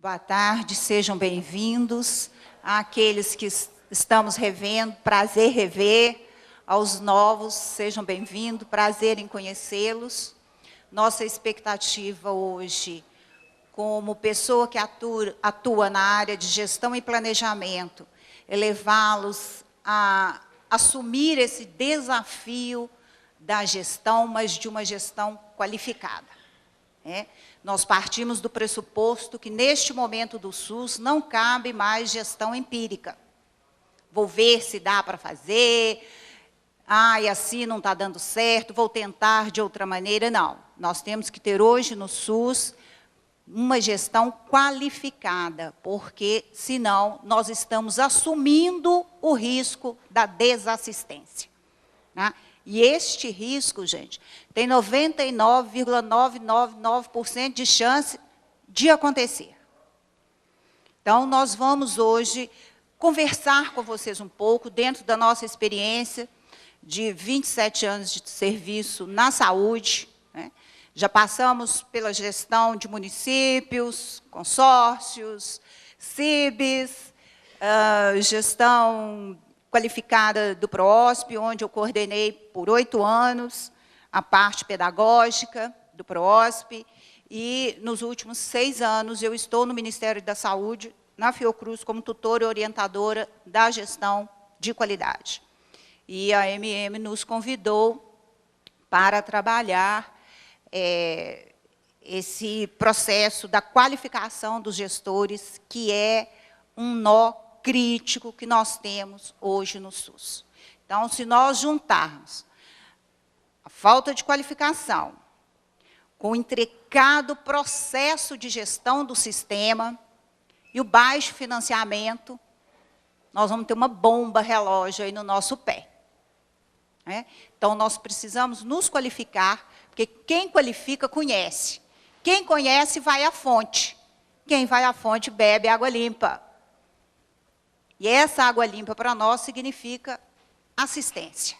Boa tarde, sejam bem-vindos àqueles que estamos revendo, prazer rever, aos novos, sejam bem-vindos, prazer em conhecê-los. Nossa expectativa hoje, como pessoa que atua na área de gestão e planejamento, é levá-los a assumir esse desafio da gestão, mas de uma gestão qualificada. Nós partimos do pressuposto que, neste momento do SUS, não cabe mais gestão empírica. Vou ver se dá para fazer, e assim não está dando certo, vou tentar de outra maneira. Não, nós temos que ter hoje no SUS uma gestão qualificada, porque, senão, nós estamos assumindo o risco da desassistência. Né? E este risco, gente, tem 99,999% de chance de acontecer. Então, nós vamos hoje conversar com vocês um pouco, dentro da nossa experiência de 27 anos de serviço na saúde. Né? Já passamos pela gestão de municípios, consórcios, CIBs, gestão qualificada do PROOSP, onde eu coordenei por 8 anos a parte pedagógica do PROOSP, e nos últimos 6 anos eu estou no Ministério da Saúde, na Fiocruz, como tutora e orientadora da gestão de qualidade. E a MM nos convidou para trabalhar esse processo da qualificação dos gestores, que é um nó crítico que nós temos hoje no SUS. Então, se nós juntarmos a falta de qualificação com o intricado processo de gestão do sistema e o baixo financiamento, nós vamos ter uma bomba relógio aí no nosso pé. Então, nós precisamos nos qualificar, porque quem qualifica, conhece. Quem conhece, vai à fonte. Quem vai à fonte, bebe água limpa. E essa água limpa, para nós, significa assistência.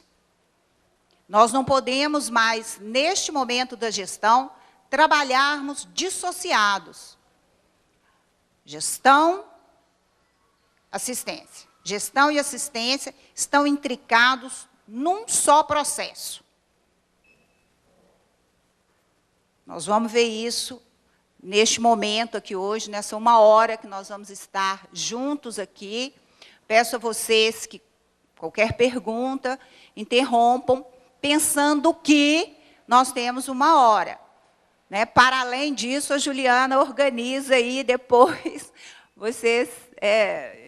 Nós não podemos mais, neste momento da gestão, trabalharmos dissociados. Gestão, assistência. Gestão e assistência estão intricados num só processo. Nós vamos ver isso neste momento aqui hoje, nessa 1 hora que nós vamos estar juntos aqui. Peço a vocês que, qualquer pergunta, interrompam, pensando que nós temos 1 hora. Né? Para além disso, a Juliana organiza aí, depois vocês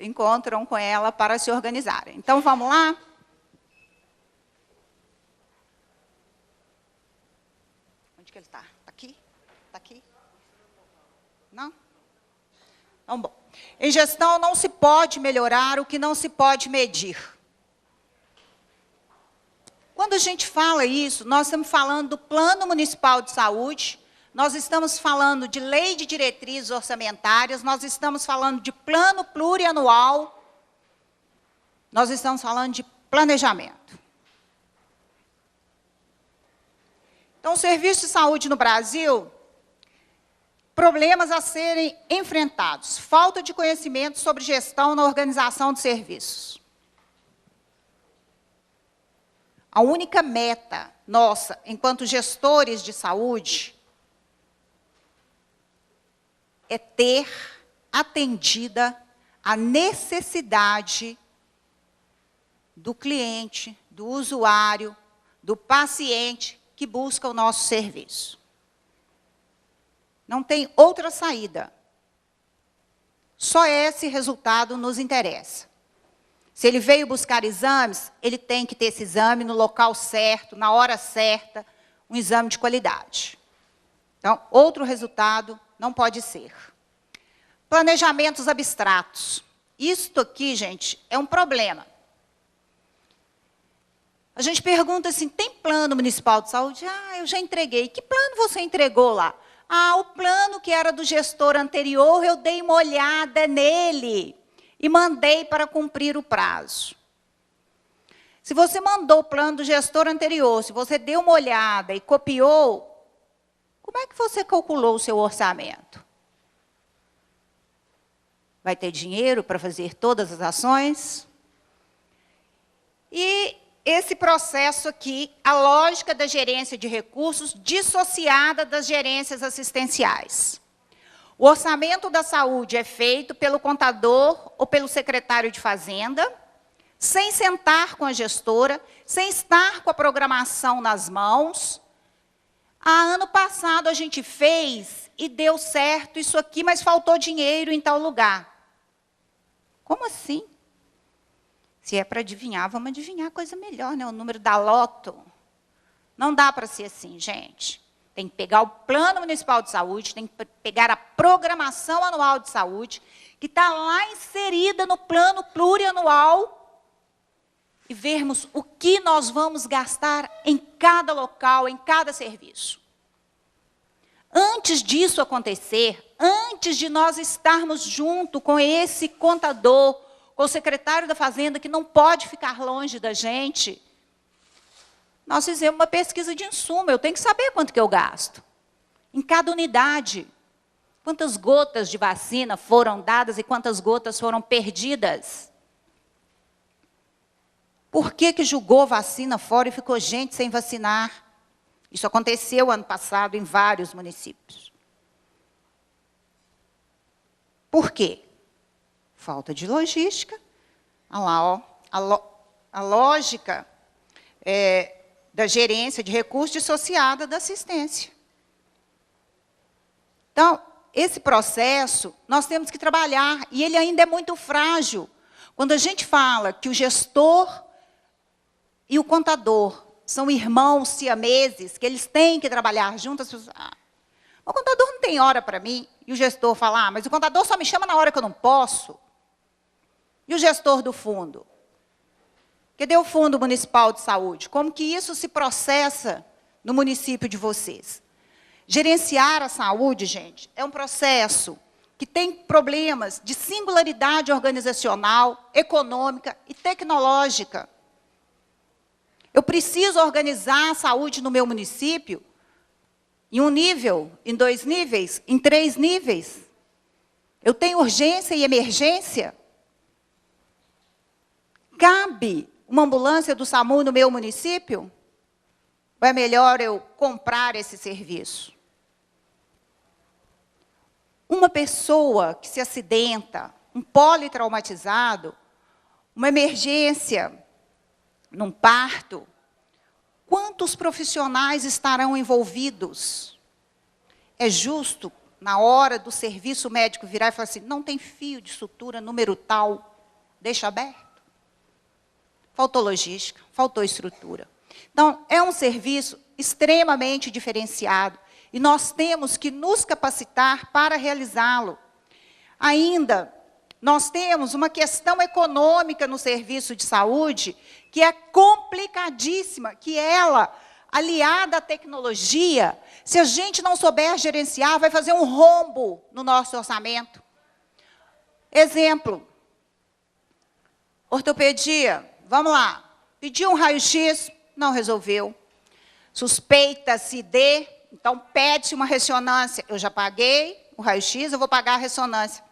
encontram com ela para se organizarem. Então, vamos lá? Onde que ele está? Está aqui? Está aqui? Não? Então, bom. Em gestão, não se pode melhorar o que não se pode medir. Quando a gente fala isso, nós estamos falando do Plano Municipal de Saúde, nós estamos falando de lei de diretrizes orçamentárias, nós estamos falando de plano plurianual, nós estamos falando de planejamento. Então, o serviço de saúde no Brasil, problemas a serem enfrentados. Falta de conhecimento sobre gestão na organização de serviços. A única meta nossa, enquanto gestores de saúde, é ter atendida a necessidade do cliente, do usuário, do paciente que busca o nosso serviço. Não tem outra saída. Só esse resultado nos interessa. Se ele veio buscar exames, ele tem que ter esse exame no local certo, na hora certa, um exame de qualidade. Então, outro resultado não pode ser. Planejamentos abstratos. Isto aqui, gente, é um problema. A gente pergunta assim, tem plano municipal de saúde? Eu já entreguei. Que plano você entregou lá? O plano que era do gestor anterior, eu dei uma olhada nele e mandei para cumprir o prazo. Se você mandou o plano do gestor anterior, se você deu uma olhada e copiou, como é que você calculou o seu orçamento? vai ter dinheiro para fazer todas as ações. E esse processo aqui, a lógica da gerência de recursos dissociada das gerências assistenciais. O orçamento da saúde é feito pelo contador ou pelo secretário de Fazenda, sem sentar com a gestora, sem estar com a programação nas mãos. Ano passado a gente fez e deu certo isso aqui, mas faltou dinheiro em tal lugar. Como assim? Se é para adivinhar, vamos adivinhar coisa melhor, né? O número da loto. Não dá para ser assim, gente. Tem que pegar o Plano Municipal de Saúde, tem que pegar a Programação Anual de Saúde, que está lá inserida no Plano Plurianual, e vermos o que nós vamos gastar em cada local, em cada serviço. Antes disso acontecer, antes de nós estarmos junto com esse contador, com o secretário da Fazenda, que não pode ficar longe da gente, nós fizemos uma pesquisa de insumo. Eu tenho que saber quanto que eu gasto. Em cada unidade. Quantas gotas de vacina foram dadas e quantas gotas foram perdidas. Por que jogou vacina fora e ficou gente sem vacinar? Isso aconteceu ano passado em vários municípios. Por quê? Falta de logística. Olha lá, ó, a lógica da gerência de recursos dissociada da assistência. Então, esse processo, nós temos que trabalhar, e ele ainda é muito frágil. Quando a gente fala que o gestor e o contador são irmãos siameses, que eles têm que trabalhar juntos, as pessoas, o contador não tem hora para mim, e o gestor fala, mas o contador só me chama na hora que eu não posso. E o gestor do fundo? Cadê o Fundo Municipal de Saúde? Como que isso se processa no município de vocês? Gerenciar a saúde, gente, é um processo que tem problemas de singularidade organizacional, econômica e tecnológica. Eu preciso organizar a saúde no meu município em um nível, em 2 níveis, em 3 níveis. Eu tenho urgência e emergência. Cabe uma ambulância do SAMU no meu município? Ou é melhor eu comprar esse serviço? Uma pessoa que se acidenta, um politraumatizado, uma emergência num parto, quantos profissionais estarão envolvidos? É justo, na hora do serviço médico, virar e falar assim, não tem fio de sutura, número tal, deixa aberto? Faltou logística, faltou estrutura. Então, é um serviço extremamente diferenciado e nós temos que nos capacitar para realizá-lo. Ainda, nós temos uma questão econômica no serviço de saúde que é complicadíssima, que ela, aliada à tecnologia, se a gente não souber gerenciar, vai fazer um rombo no nosso orçamento. Exemplo, ortopedia. Vamos lá, pediu um raio-x, não resolveu. Suspeita-se de, então pede-se uma ressonância. Eu já paguei o raio-x, eu vou pagar a ressonância.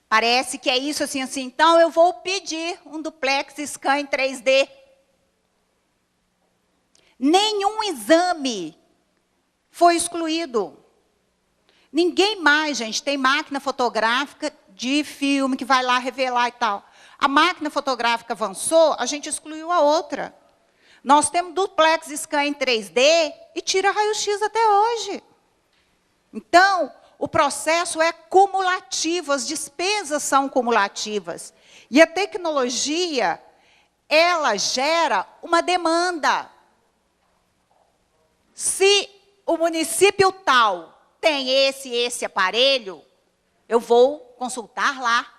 Parece que é isso assim, então eu vou pedir um duplex scan em 3D. Nenhum exame foi excluído. Ninguém mais, gente, tem máquina fotográfica de filme que vai lá revelar e tal. A máquina fotográfica avançou, a gente excluiu a outra. Nós temos duplex scan em 3D e tira raio-x até hoje. Então, o processo é cumulativo, as despesas são cumulativas. E a tecnologia, ela gera uma demanda. Se o município tal tem esse aparelho, eu vou consultar lá.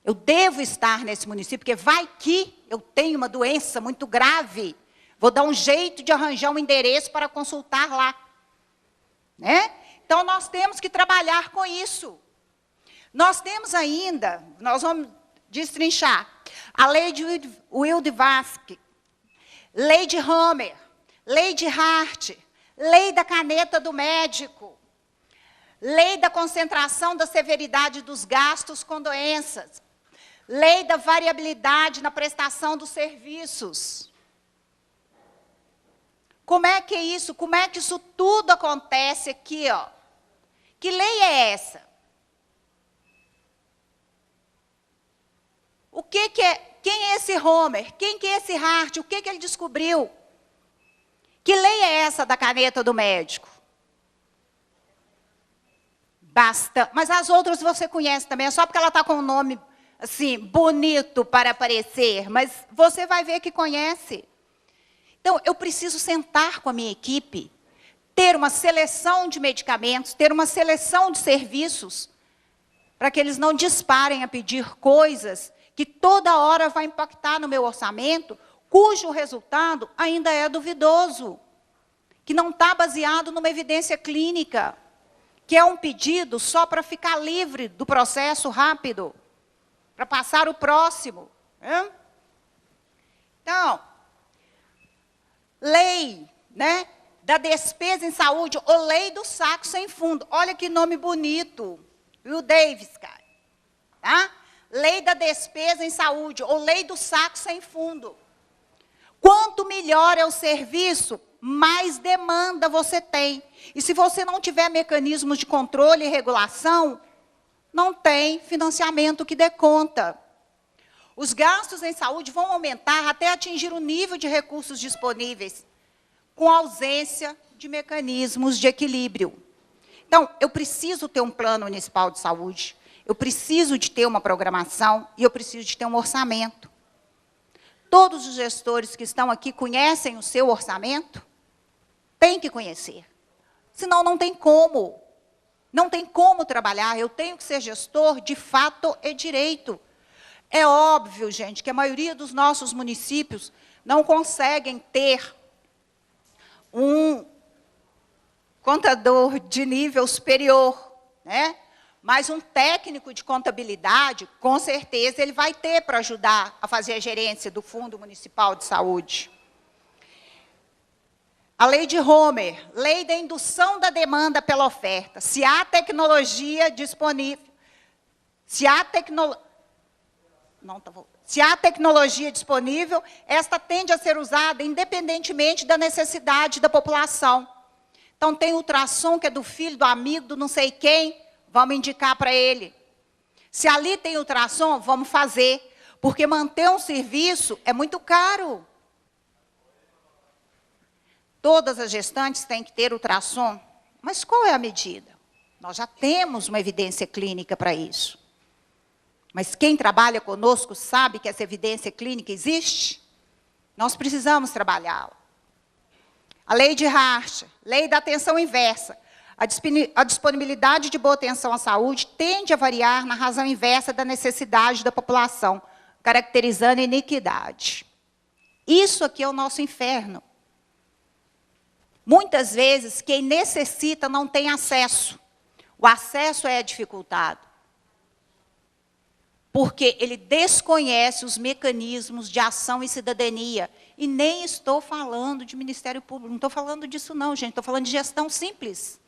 Eu devo estar nesse município, porque vai que eu tenho uma doença muito grave. Vou dar um jeito de arranjar um endereço para consultar lá. Né? Então, nós temos que trabalhar com isso. Nós temos ainda, nós vamos destrinchar, a lei de Wildvasque, lei de Homer, lei de Hart, lei da caneta do médico, Lei da concentração da severidade dos gastos com doenças. Lei da variabilidade na prestação dos serviços. Como é que é isso? Como é que isso tudo acontece aqui, ó? Que lei é essa? O que é? Quem é esse Homer? Quem que é esse Hart? O que ele descobriu? Que lei é essa da caneta do médico? Basta. Mas as outras você conhece também, é só porque ela está com um nome assim, bonito para aparecer, mas você vai ver que conhece. Então, eu preciso sentar com a minha equipe, ter uma seleção de medicamentos, ter uma seleção de serviços, para que eles não disparem a pedir coisas que toda hora vai impactar no meu orçamento, cujo resultado ainda é duvidoso, que não está baseado numa evidência clínica, que é um pedido só para ficar livre do processo rápido, para passar o próximo. Então, lei, né, da despesa em saúde, ou lei do saco sem fundo. Olha que nome bonito, Will Davis, cara. Tá? Lei da despesa em saúde, ou lei do saco sem fundo. Quanto melhor é o serviço, mais demanda você tem. E se você não tiver mecanismos de controle e regulação, não tem financiamento que dê conta. Os gastos em saúde vão aumentar até atingir o nível de recursos disponíveis, com ausência de mecanismos de equilíbrio. Então, eu preciso ter um plano municipal de saúde, eu preciso de ter uma programação e eu preciso de ter um orçamento. Todos os gestores que estão aqui conhecem o seu orçamento? Tem que conhecer. Senão não tem como. Não tem como trabalhar. Eu tenho que ser gestor de fato e direito. É óbvio, gente, que a maioria dos nossos municípios não conseguem ter um contador de nível superior, né? Mas um técnico de contabilidade, com certeza, ele vai ter para ajudar a fazer a gerência do Fundo Municipal de Saúde. A lei de Homer, lei da indução da demanda pela oferta. Se há tecnologia disponível, se há tecnologia disponível, esta tende a ser usada independentemente da necessidade da população. Então, tem ultrassom que é do filho, do amigo, do não sei quem, vamos indicar para ele. Se ali tem ultrassom, vamos fazer, porque manter um serviço é muito caro. Todas as gestantes têm que ter ultrassom, mas qual é a medida? Nós já temos uma evidência clínica para isso. Mas quem trabalha conosco sabe que essa evidência clínica existe? Nós precisamos trabalhá-la. A lei de Hart, lei da atenção inversa. A disponibilidade de boa atenção à saúde tende a variar na razão inversa da necessidade da população, caracterizando a iniquidade. Isso aqui é o nosso inferno. Muitas vezes, quem necessita não tem acesso. O acesso é dificultado. Porque ele desconhece os mecanismos de ação e cidadania. E nem estou falando de Ministério Público, não estou falando disso não, gente, estou falando de gestão simples.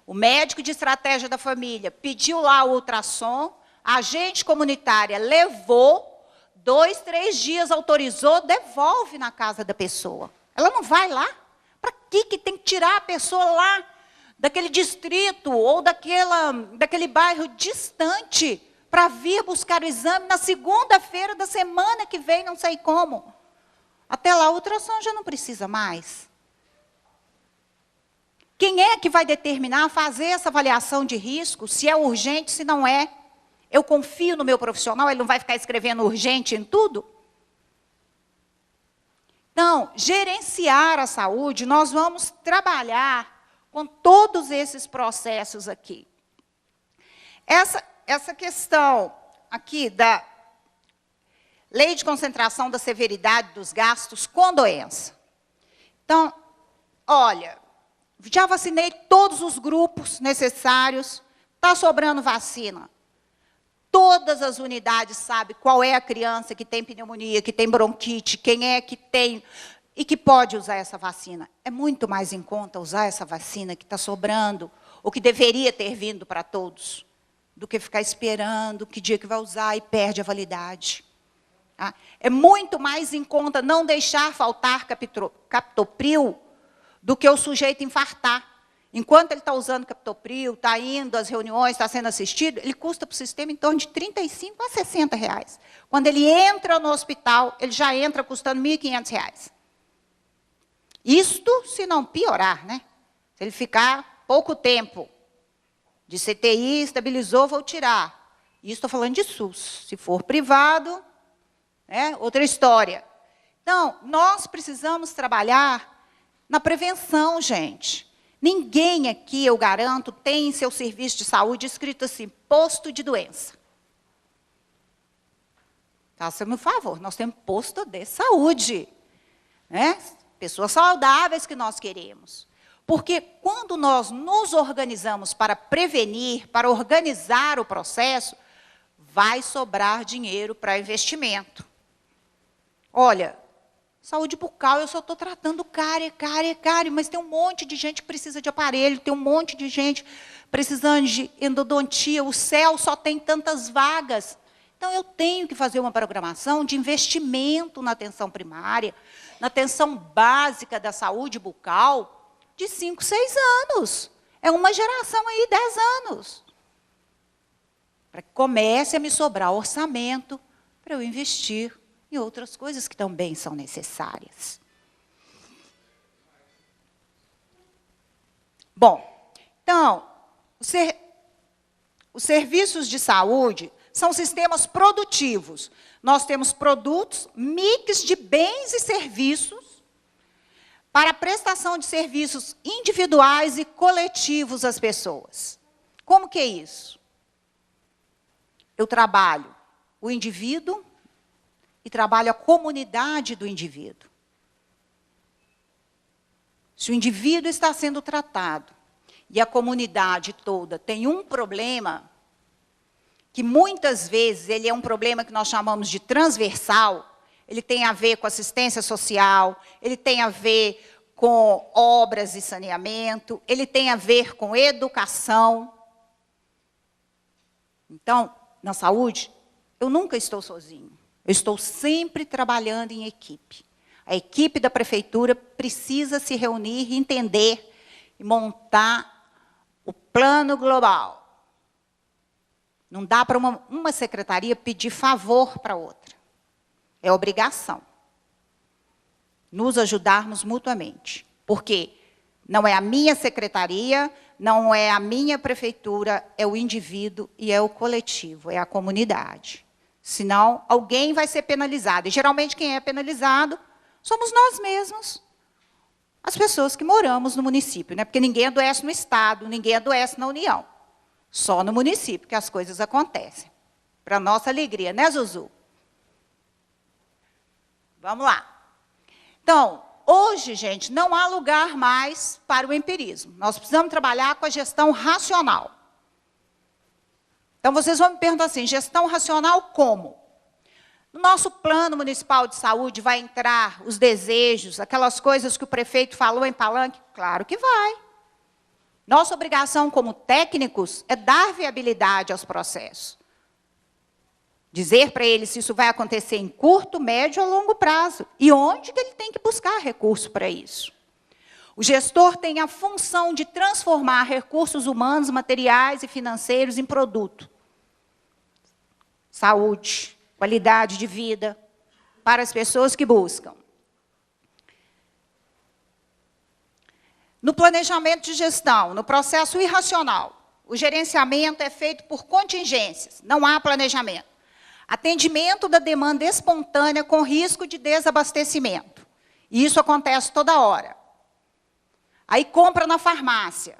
O médico de estratégia da família pediu lá o ultrassom, a agente comunitária levou, 2, 3 dias autorizou, devolve na casa da pessoa. Ela não vai lá? Para que tem que tirar a pessoa lá, daquele distrito ou daquele bairro distante, para vir buscar o exame na segunda-feira da semana que vem, não sei como. Até lá, o ultrassom já não precisa mais. Quem é que vai determinar, fazer essa avaliação de risco, se é urgente, se não é? Eu confio no meu profissional, ele não vai ficar escrevendo urgente em tudo? Então, gerenciar a saúde, nós vamos trabalhar com todos esses processos aqui. Essa questão aqui da lei de concentração da severidade dos gastos com doença. Então, olha, já vacinei todos os grupos necessários, está sobrando vacina. Todas as unidades sabem qual é a criança que tem pneumonia, que tem bronquite, quem é que tem e que pode usar essa vacina. É muito mais em conta usar essa vacina que está sobrando, ou que deveria ter vindo para todos, do que ficar esperando que dia que vai usar e perde a validade. Tá? É muito mais em conta não deixar faltar captopril do que o sujeito infartar. Enquanto ele está usando captopril, está indo às reuniões, está sendo assistido, ele custa para o sistema em torno de R$35 a R$60. Quando ele entra no hospital, ele já entra custando R$1.500. Isto se não piorar, né? Se ele ficar pouco tempo de CTI, estabilizou, vou tirar. Isso estou falando de SUS. Se for privado, né, outra história. Então, nós precisamos trabalhar na prevenção, gente. Ninguém aqui, eu garanto, tem em seu serviço de saúde escrito assim, posto de doença. Faça-me um favor, nós temos posto de saúde. Né? Pessoas saudáveis que nós queremos. Porque quando nós nos organizamos para prevenir, para organizar o processo, vai sobrar dinheiro para investimento. Olha, saúde bucal, eu só estou tratando cárie, mas tem um monte de gente que precisa de aparelho, tem um monte de gente precisando de endodontia, o céu só tem tantas vagas. Então, eu tenho que fazer uma programação de investimento na atenção primária, na atenção básica da saúde bucal, de 5, 6 anos. É uma geração aí, 10 anos. Para que comece a me sobrar orçamento para eu investir em outras coisas que também são necessárias. Bom, então, os serviços de saúde são sistemas produtivos. Nós temos produtos, mix de bens e serviços para a prestação de serviços individuais e coletivos às pessoas. Como que é isso? Eu trabalho o indivíduo e trabalho a comunidade do indivíduo. Se o indivíduo está sendo tratado e a comunidade toda tem um problema, que muitas vezes ele é um problema que nós chamamos de transversal, ele tem a ver com assistência social, ele tem a ver com obras e saneamento, ele tem a ver com educação. Então, na saúde, eu nunca estou sozinho. Eu estou sempre trabalhando em equipe. A equipe da prefeitura precisa se reunir, entender e montar o plano global. Não dá para uma secretaria pedir favor para outra. É obrigação. Nos ajudarmos mutuamente. Porque não é a minha secretaria, não é a minha prefeitura, é o indivíduo e é o coletivo, é a comunidade. Senão, alguém vai ser penalizado. E, geralmente, quem é penalizado somos nós mesmos. As pessoas que moramos no município. Né? Porque ninguém adoece no Estado, ninguém adoece na União. Só no município que as coisas acontecem. Para nossa alegria, né, Zuzu? Vamos lá. Então, hoje, gente, não há lugar mais para o empirismo. Nós precisamos trabalhar com a gestão racional. Então, vocês vão me perguntar assim, gestão racional como? No nosso plano municipal de saúde vai entrar os desejos, aquelas coisas que o prefeito falou em palanque? Claro que vai. Nossa obrigação como técnicos é dar viabilidade aos processos. Dizer para ele se isso vai acontecer em curto, médio ou longo prazo. E onde que ele tem que buscar recurso para isso. O gestor tem a função de transformar recursos humanos, materiais e financeiros em produto. Saúde, qualidade de vida para as pessoas que buscam. No planejamento de gestão, no processo irracional, o gerenciamento é feito por contingências, não há planejamento. Atendimento da demanda espontânea com risco de desabastecimento. E isso acontece toda hora. Aí compra na farmácia.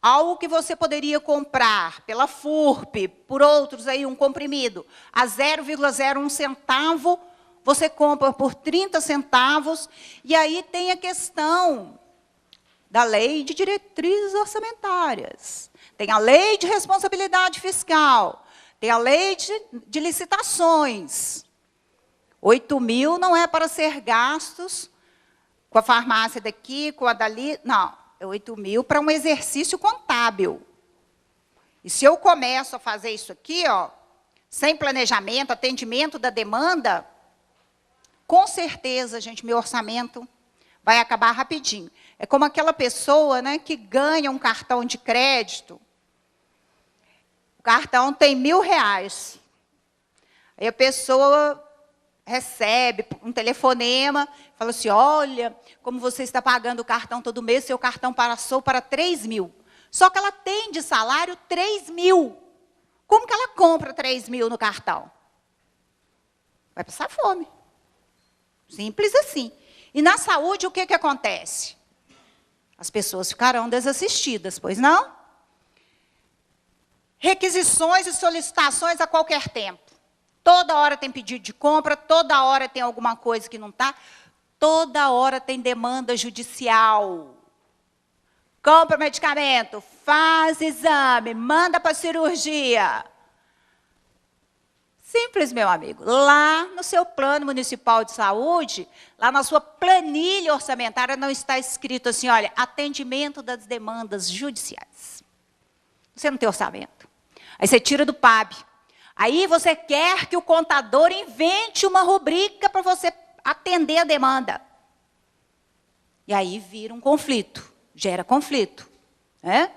Algo que você poderia comprar pela FURP, por outros aí, um comprimido, a 0,01 centavo, você compra por 30 centavos, e aí tem a questão da lei de diretrizes orçamentárias. Tem a lei de responsabilidade fiscal, tem a lei de licitações. 8 mil não é para ser gastos com a farmácia daqui, com a dali, não. é 8 mil para um exercício contábil. E se eu começo a fazer isso aqui, ó, sem planejamento, atendimento da demanda, com certeza, gente, meu orçamento vai acabar rapidinho. É como aquela pessoa, né, que ganha um cartão de crédito. O cartão tem R$1.000. Aí a pessoa recebe um telefonema, fala assim, olha, como você está pagando o cartão todo mês, seu cartão passou para 3 mil. Só que ela tem de salário 3 mil. Como que ela compra 3 mil no cartão? Vai passar fome. Simples assim. E na saúde, o que acontece? As pessoas ficarão desassistidas, pois não? Requisições e solicitações a qualquer tempo. Toda hora tem pedido de compra, toda hora tem alguma coisa que não está, toda hora tem demanda judicial. Compra medicamento, faz exame, manda para cirurgia. Simples, meu amigo. Lá no seu plano municipal de saúde, lá na sua planilha orçamentária, não está escrito assim, olha, atendimento das demandas judiciais. Você não tem orçamento. Aí você tira do PAB. Aí você quer que o contador invente uma rubrica para você atender a demanda. E aí vira um conflito, gera conflito. Né?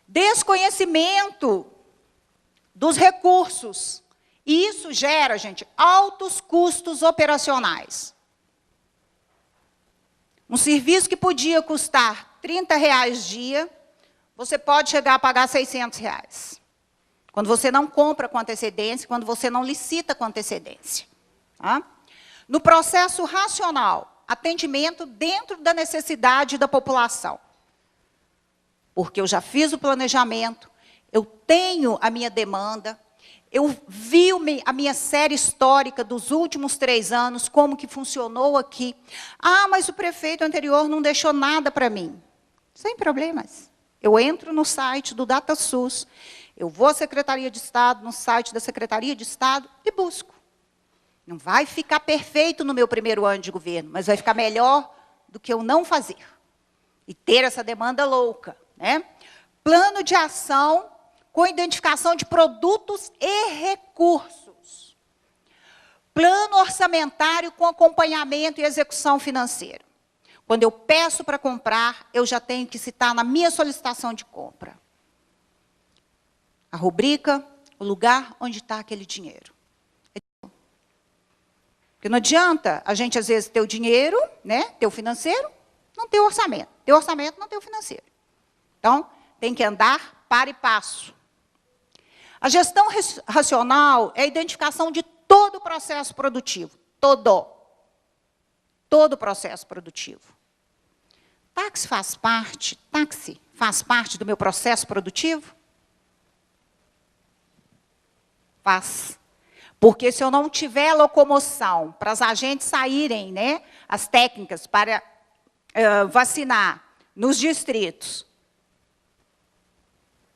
Desconhecimento dos recursos. E isso gera, gente, altos custos operacionais. Um serviço que podia custar R$30 dia, você pode chegar a pagar R$600. Quando você não compra com antecedência, quando você não licita com antecedência. Tá? No processo racional, atendimento dentro da necessidade da população. Porque eu já fiz o planejamento, eu tenho a minha demanda, eu vi a minha série histórica dos últimos 3 anos, como que funcionou aqui. Ah, mas o prefeito anterior não deixou nada para mim. Sem problemas. Eu entro no site do DataSUS, eu vou à Secretaria de Estado, no site da Secretaria de Estado, e busco. Não vai ficar perfeito no meu primeiro ano de governo, mas vai ficar melhor do que eu não fazer. E ter essa demanda louca. Né? Plano de ação com identificação de produtos e recursos. Plano orçamentário com acompanhamento e execução financeira. Quando eu peço para comprar, eu já tenho que citar na minha solicitação de compra a rubrica, o lugar onde está aquele dinheiro. Porque não adianta a gente, às vezes, ter o dinheiro, né, ter o financeiro, não ter o orçamento. Ter o orçamento, não ter o financeiro. Então, tem que andar para e passo. A gestão racional é a identificação de todo o processo produtivo. Todo o processo produtivo. Táxi faz parte do meu processo produtivo? Faz. Porque se eu não tiver locomoção para os agentes saírem, né, as técnicas para vacinar nos distritos,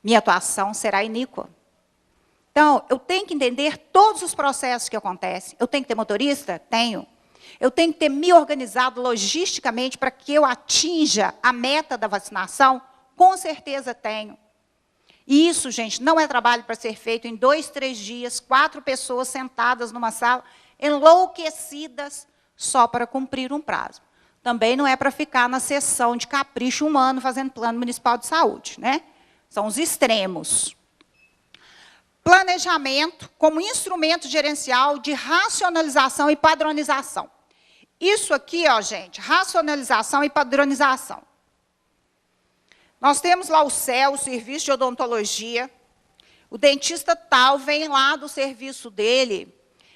minha atuação será iníqua. Então, eu tenho que entender todos os processos que acontecem. Eu tenho que ter motorista? Tenho. Eu tenho que ter me organizado logisticamente para que eu atinja a meta da vacinação? Com certeza tenho. E isso, gente, não é trabalho para ser feito em 2, 3 dias, 4 pessoas sentadas numa sala, enlouquecidas, só para cumprir um prazo. Também não é para ficar na sessão de capricho humano fazendo plano municipal de saúde, né? São os extremos. Planejamento como instrumento gerencial de racionalização e padronização. Isso aqui, ó, gente, racionalização e padronização. Nós temos lá o CEL, o Serviço de Odontologia. O dentista tal vem lá do serviço dele.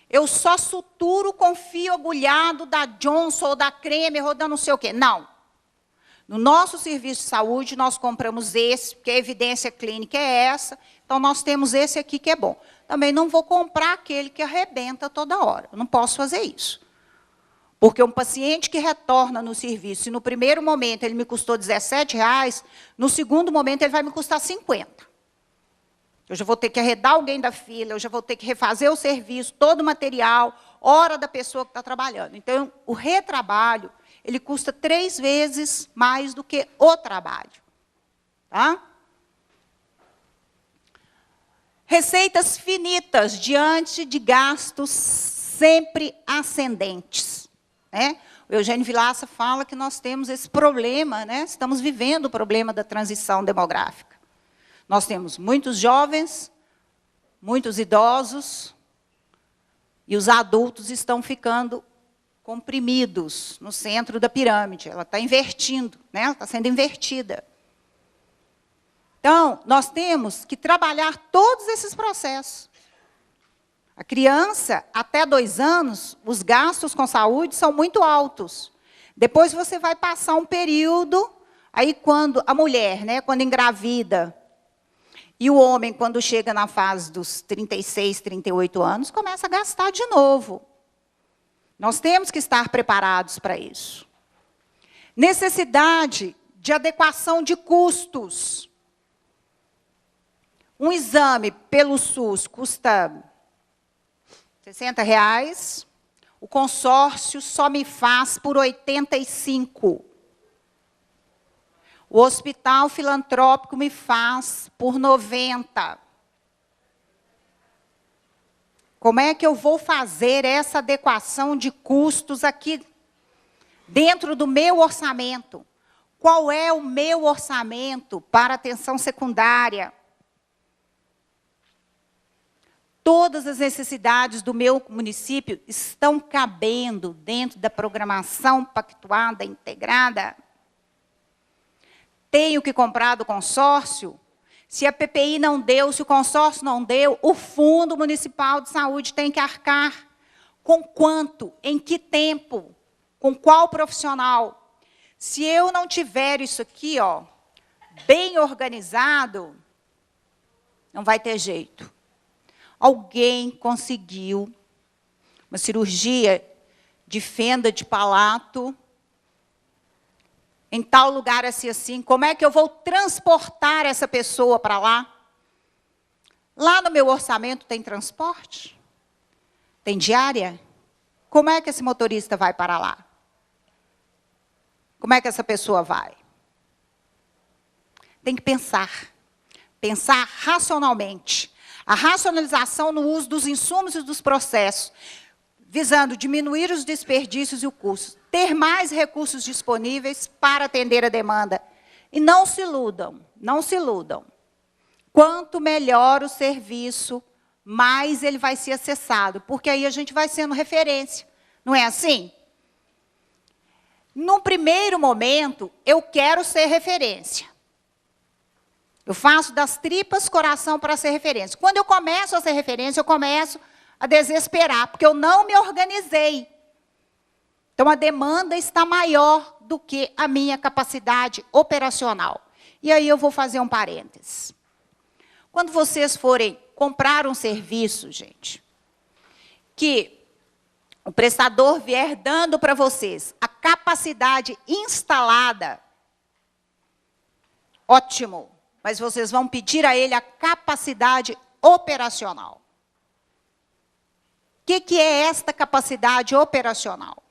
Eu só suturo com fio agulhado da Johnson ou da Kremer ou da não sei o quê. Não. No nosso serviço de saúde, nós compramos esse, porque a evidência clínica é essa. Então, nós temos esse aqui que é bom. Também não vou comprar aquele que arrebenta toda hora. Eu não posso fazer isso. Porque um paciente que retorna no serviço, e no primeiro momento ele me custou R$17, no segundo momento ele vai me custar 50. Eu já vou ter que arredar alguém da fila, eu já vou ter que refazer o serviço, todo o material, hora da pessoa que está trabalhando. Então, o retrabalho, ele custa 3 vezes mais do que o trabalho. Tá? Receitas finitas diante de gastos sempre ascendentes. Né? O Eugênio Vilaça fala que nós temos esse problema, né? Estamos vivendo o problema da transição demográfica. Nós temos muitos jovens, muitos idosos, e os adultos estão ficando comprimidos no centro da pirâmide. Ela está invertindo, né? Ela está sendo invertida. Então, nós temos que trabalhar todos esses processos. A criança, até 2 anos, os gastos com saúde são muito altos. Depois você vai passar um período, aí quando a mulher, né, quando engravida, e o homem, quando chega na fase dos 36, 38 anos, começa a gastar de novo. Nós temos que estar preparados para isso. Necessidade de adequação de custos. Um exame pelo SUS custa R$60, o consórcio só me faz por 85. O hospital filantrópico me faz por 90. Como é que eu vou fazer essa adequação de custos aqui dentro do meu orçamento? Qual é o meu orçamento para atenção secundária? Todas as necessidades do meu município estão cabendo dentro da programação pactuada, integrada? Tenho que comprar do consórcio? Se a PPI não deu, se o consórcio não deu, o Fundo Municipal de Saúde tem que arcar. Com quanto? Em que tempo? Com qual profissional? Se eu não tiver isso aqui, ó, bem organizado, não vai ter jeito. Alguém conseguiu uma cirurgia de fenda de palato em tal lugar assim, como é que eu vou transportar essa pessoa para lá? Lá no meu orçamento tem transporte? Tem diária? Como é que esse motorista vai para lá? Como é que essa pessoa vai? Tem que pensar racionalmente. A racionalização no uso dos insumos e dos processos, visando diminuir os desperdícios e o custo, ter mais recursos disponíveis para atender a demanda. E não se iludam, não se iludam. Quanto melhor o serviço, mais ele vai ser acessado, porque aí a gente vai sendo referência. Não é assim? Num primeiro momento, eu quero ser referência. Eu faço das tripas coração para ser referência. Quando eu começo a ser referência, eu começo a desesperar, porque eu não me organizei. Então, a demanda está maior do que a minha capacidade operacional. E aí eu vou fazer um parênteses. Quando vocês forem comprar um serviço, gente, que o prestador vier dando para vocês a capacidade instalada, ótimo. Mas vocês vão pedir a ele a capacidade operacional. O que é esta capacidade operacional?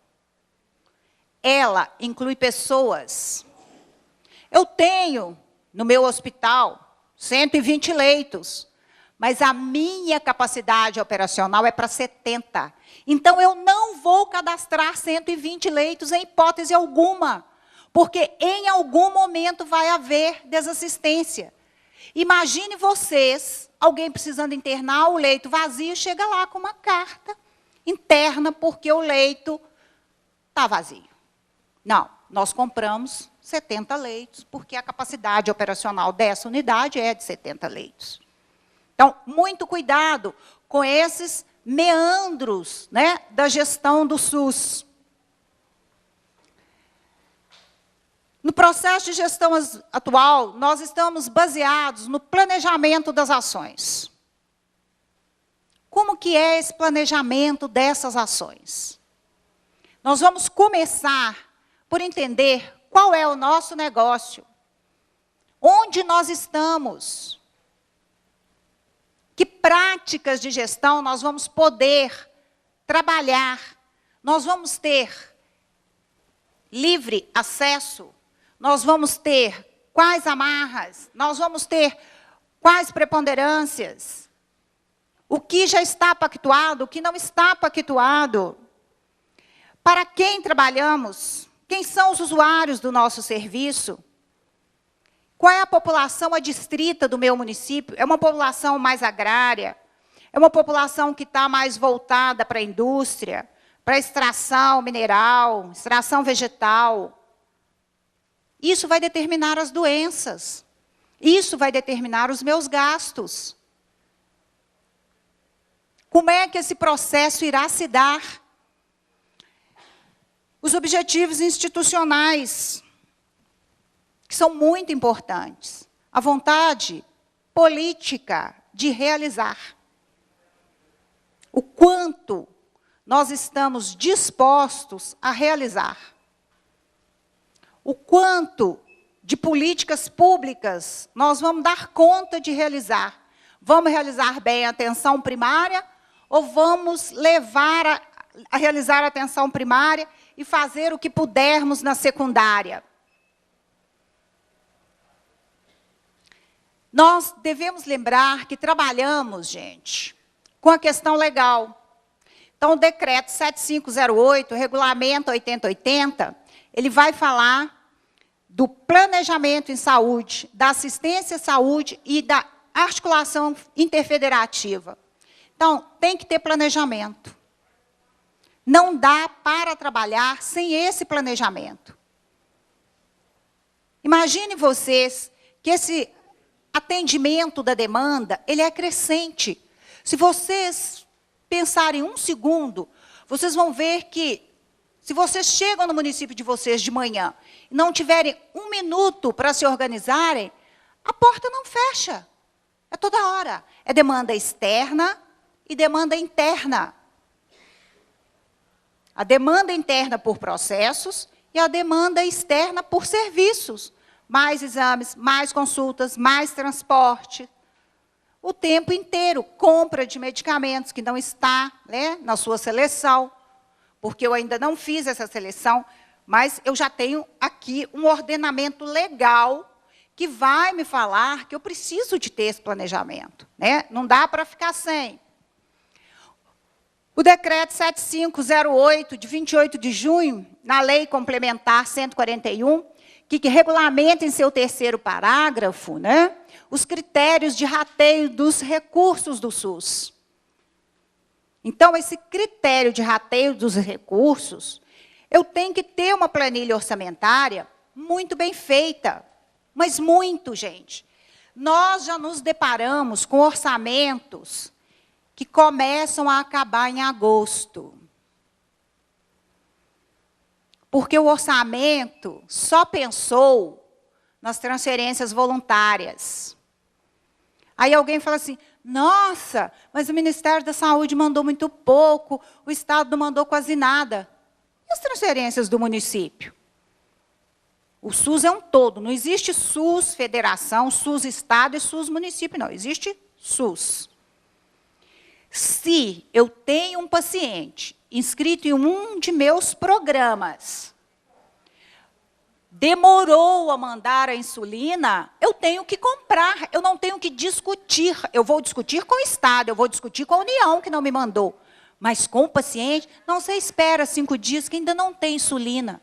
Ela inclui pessoas. Eu tenho, no meu hospital, 120 leitos, mas a minha capacidade operacional é para 70. Então, eu não vou cadastrar 120 leitos em hipótese alguma, porque em algum momento vai haver desassistência. Imagine vocês, alguém precisando internar, o leito vazio, chega lá com uma carta interna, porque o leito está vazio. Não, nós compramos 70 leitos, porque a capacidade operacional dessa unidade é de 70 leitos. Então, muito cuidado com esses meandros, né, da gestão do SUS. No processo de gestão atual, nós estamos baseados no planejamento das ações. Como que é esse planejamento dessas ações? Nós vamos começar por entender qual é o nosso negócio, onde nós estamos, que práticas de gestão nós vamos poder trabalhar, nós vamos ter livre acesso, nós vamos ter quais amarras, nós vamos ter quais preponderâncias, o que já está pactuado, o que não está pactuado, para quem trabalhamos, quem são os usuários do nosso serviço, qual é a população adstrita do meu município, é uma população mais agrária, é uma população que está mais voltada para a indústria, para a extração mineral, extração vegetal. Isso vai determinar as doenças. Isso vai determinar os meus gastos. Como é que esse processo irá se dar? Os objetivos institucionais, que são muito importantes. A vontade política de realizar. O quanto nós estamos dispostos a realizar. O quanto de políticas públicas nós vamos dar conta de realizar. Vamos realizar bem a atenção primária ou vamos levar a realizar a atenção primária e fazer o que pudermos na secundária? Nós devemos lembrar que trabalhamos, gente, com a questão legal. Então, o decreto 7508, o regulamento 8080, ele vai falar do planejamento em saúde, da assistência à saúde e da articulação interfederativa. Então, tem que ter planejamento. Não dá para trabalhar sem esse planejamento. Imagine vocês que esse atendimento da demanda, ele é crescente. Se vocês pensarem um segundo, vocês vão ver que, se vocês chegam no município de vocês de manhã e não tiverem um minuto para se organizarem, a porta não fecha. É toda hora. É demanda externa e demanda interna. A demanda interna por processos e a demanda externa por serviços. Mais exames, mais consultas, mais transporte. O tempo inteiro, compra de medicamentos que não está, né, na sua seleção, porque eu ainda não fiz essa seleção, mas eu já tenho aqui um ordenamento legal que vai me falar que eu preciso de ter esse planejamento, né? Não dá para ficar sem. O decreto 7508, de 28 de junho, na Lei Complementar 141, que regulamenta em seu terceiro parágrafo, né, os critérios de rateio dos recursos do SUS. Então, esse critério de rateio dos recursos, eu tenho que ter uma planilha orçamentária muito bem feita, mas muito, gente. Nós já nos deparamos com orçamentos que começam a acabar em agosto. Porque o orçamento só pensou nas transferências voluntárias. Aí alguém fala assim, nossa, mas o Ministério da Saúde mandou muito pouco, o Estado não mandou quase nada. E as transferências do município? O SUS é um todo, não existe SUS Federação, SUS Estado e SUS Município, não, existe SUS. Se eu tenho um paciente inscrito em um de meus programas, demorou a mandar a insulina, eu tenho que comprar, eu não tenho que discutir. Eu vou discutir com o Estado, eu vou discutir com a União, que não me mandou. Mas com o paciente, não, você espera 5 dias que ainda não tem insulina.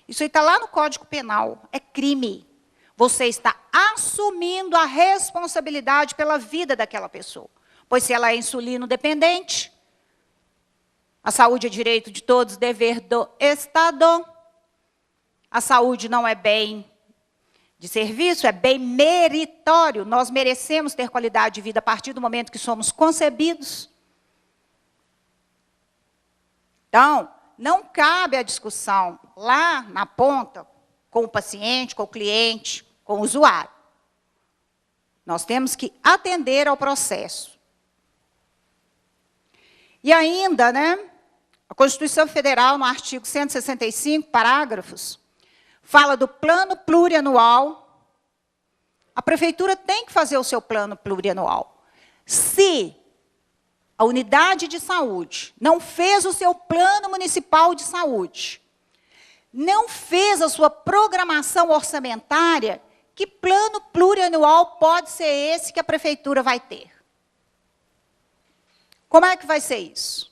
Isso aí está lá no Código Penal, é crime. Você está assumindo a responsabilidade pela vida daquela pessoa. Pois se ela é insulino dependente, a saúde é direito de todos, dever do Estado. A saúde não é bem de serviço, é bem meritório. Nós merecemos ter qualidade de vida a partir do momento que somos concebidos. Então, não cabe a discussão lá na ponta com o paciente, com o cliente, com o usuário. Nós temos que atender ao processo. E ainda, né, a Constituição Federal, no artigo 165, parágrafos, fala do plano plurianual. A prefeitura tem que fazer o seu plano plurianual. Se a unidade de saúde não fez o seu plano municipal de saúde, não fez a sua programação orçamentária, que plano plurianual pode ser esse que a prefeitura vai ter? Como é que vai ser isso?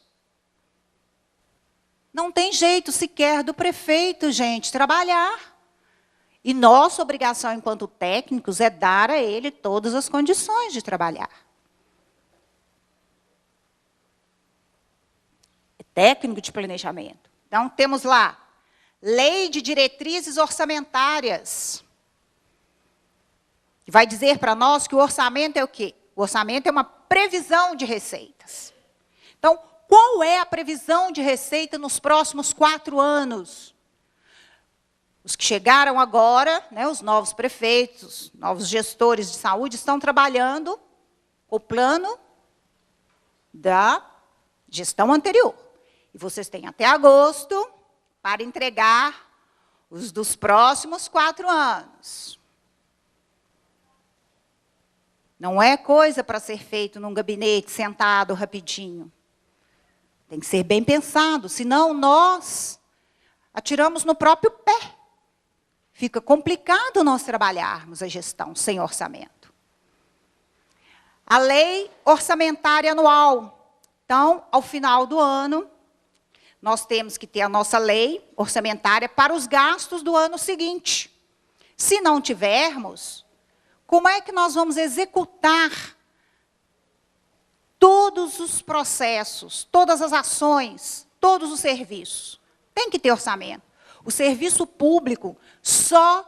Não tem jeito sequer do prefeito, gente, trabalhar. E nossa obrigação, enquanto técnicos, é dar a ele todas as condições de trabalhar. É técnico de planejamento. Então, temos lá, Lei de Diretrizes Orçamentárias, que vai dizer para nós que o orçamento é o quê? O orçamento é uma previsão de receitas. Então, qual é a previsão de receita nos próximos 4 anos? Os que chegaram agora, né, os novos prefeitos, os novos gestores de saúde, estão trabalhando com o plano da gestão anterior. E vocês têm até agosto para entregar os dos próximos 4 anos. Não é coisa para ser feito num gabinete, sentado rapidinho. Tem que ser bem pensado, senão nós atiramos no próprio pé. Fica complicado nós trabalharmos a gestão sem orçamento. A lei orçamentária anual. Então, ao final do ano, nós temos que ter a nossa lei orçamentária para os gastos do ano seguinte. Se não tivermos, como é que nós vamos executar todos os processos, todas as ações, todos os serviços? Tem que ter orçamento. O serviço público só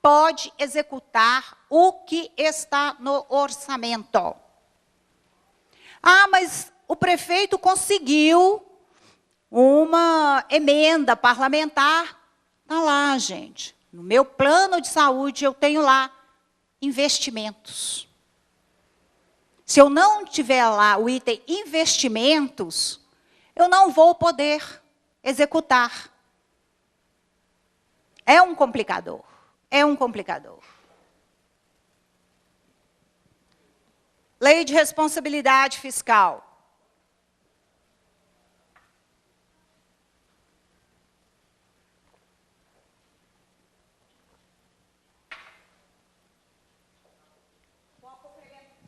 pode executar o que está no orçamento. Ah, mas o prefeito conseguiu uma emenda parlamentar. Está lá, gente. No meu plano de saúde, eu tenho lá investimentos. Se eu não tiver lá o item investimentos, eu não vou poder executar. É um complicador. É um complicador. Lei de responsabilidade fiscal.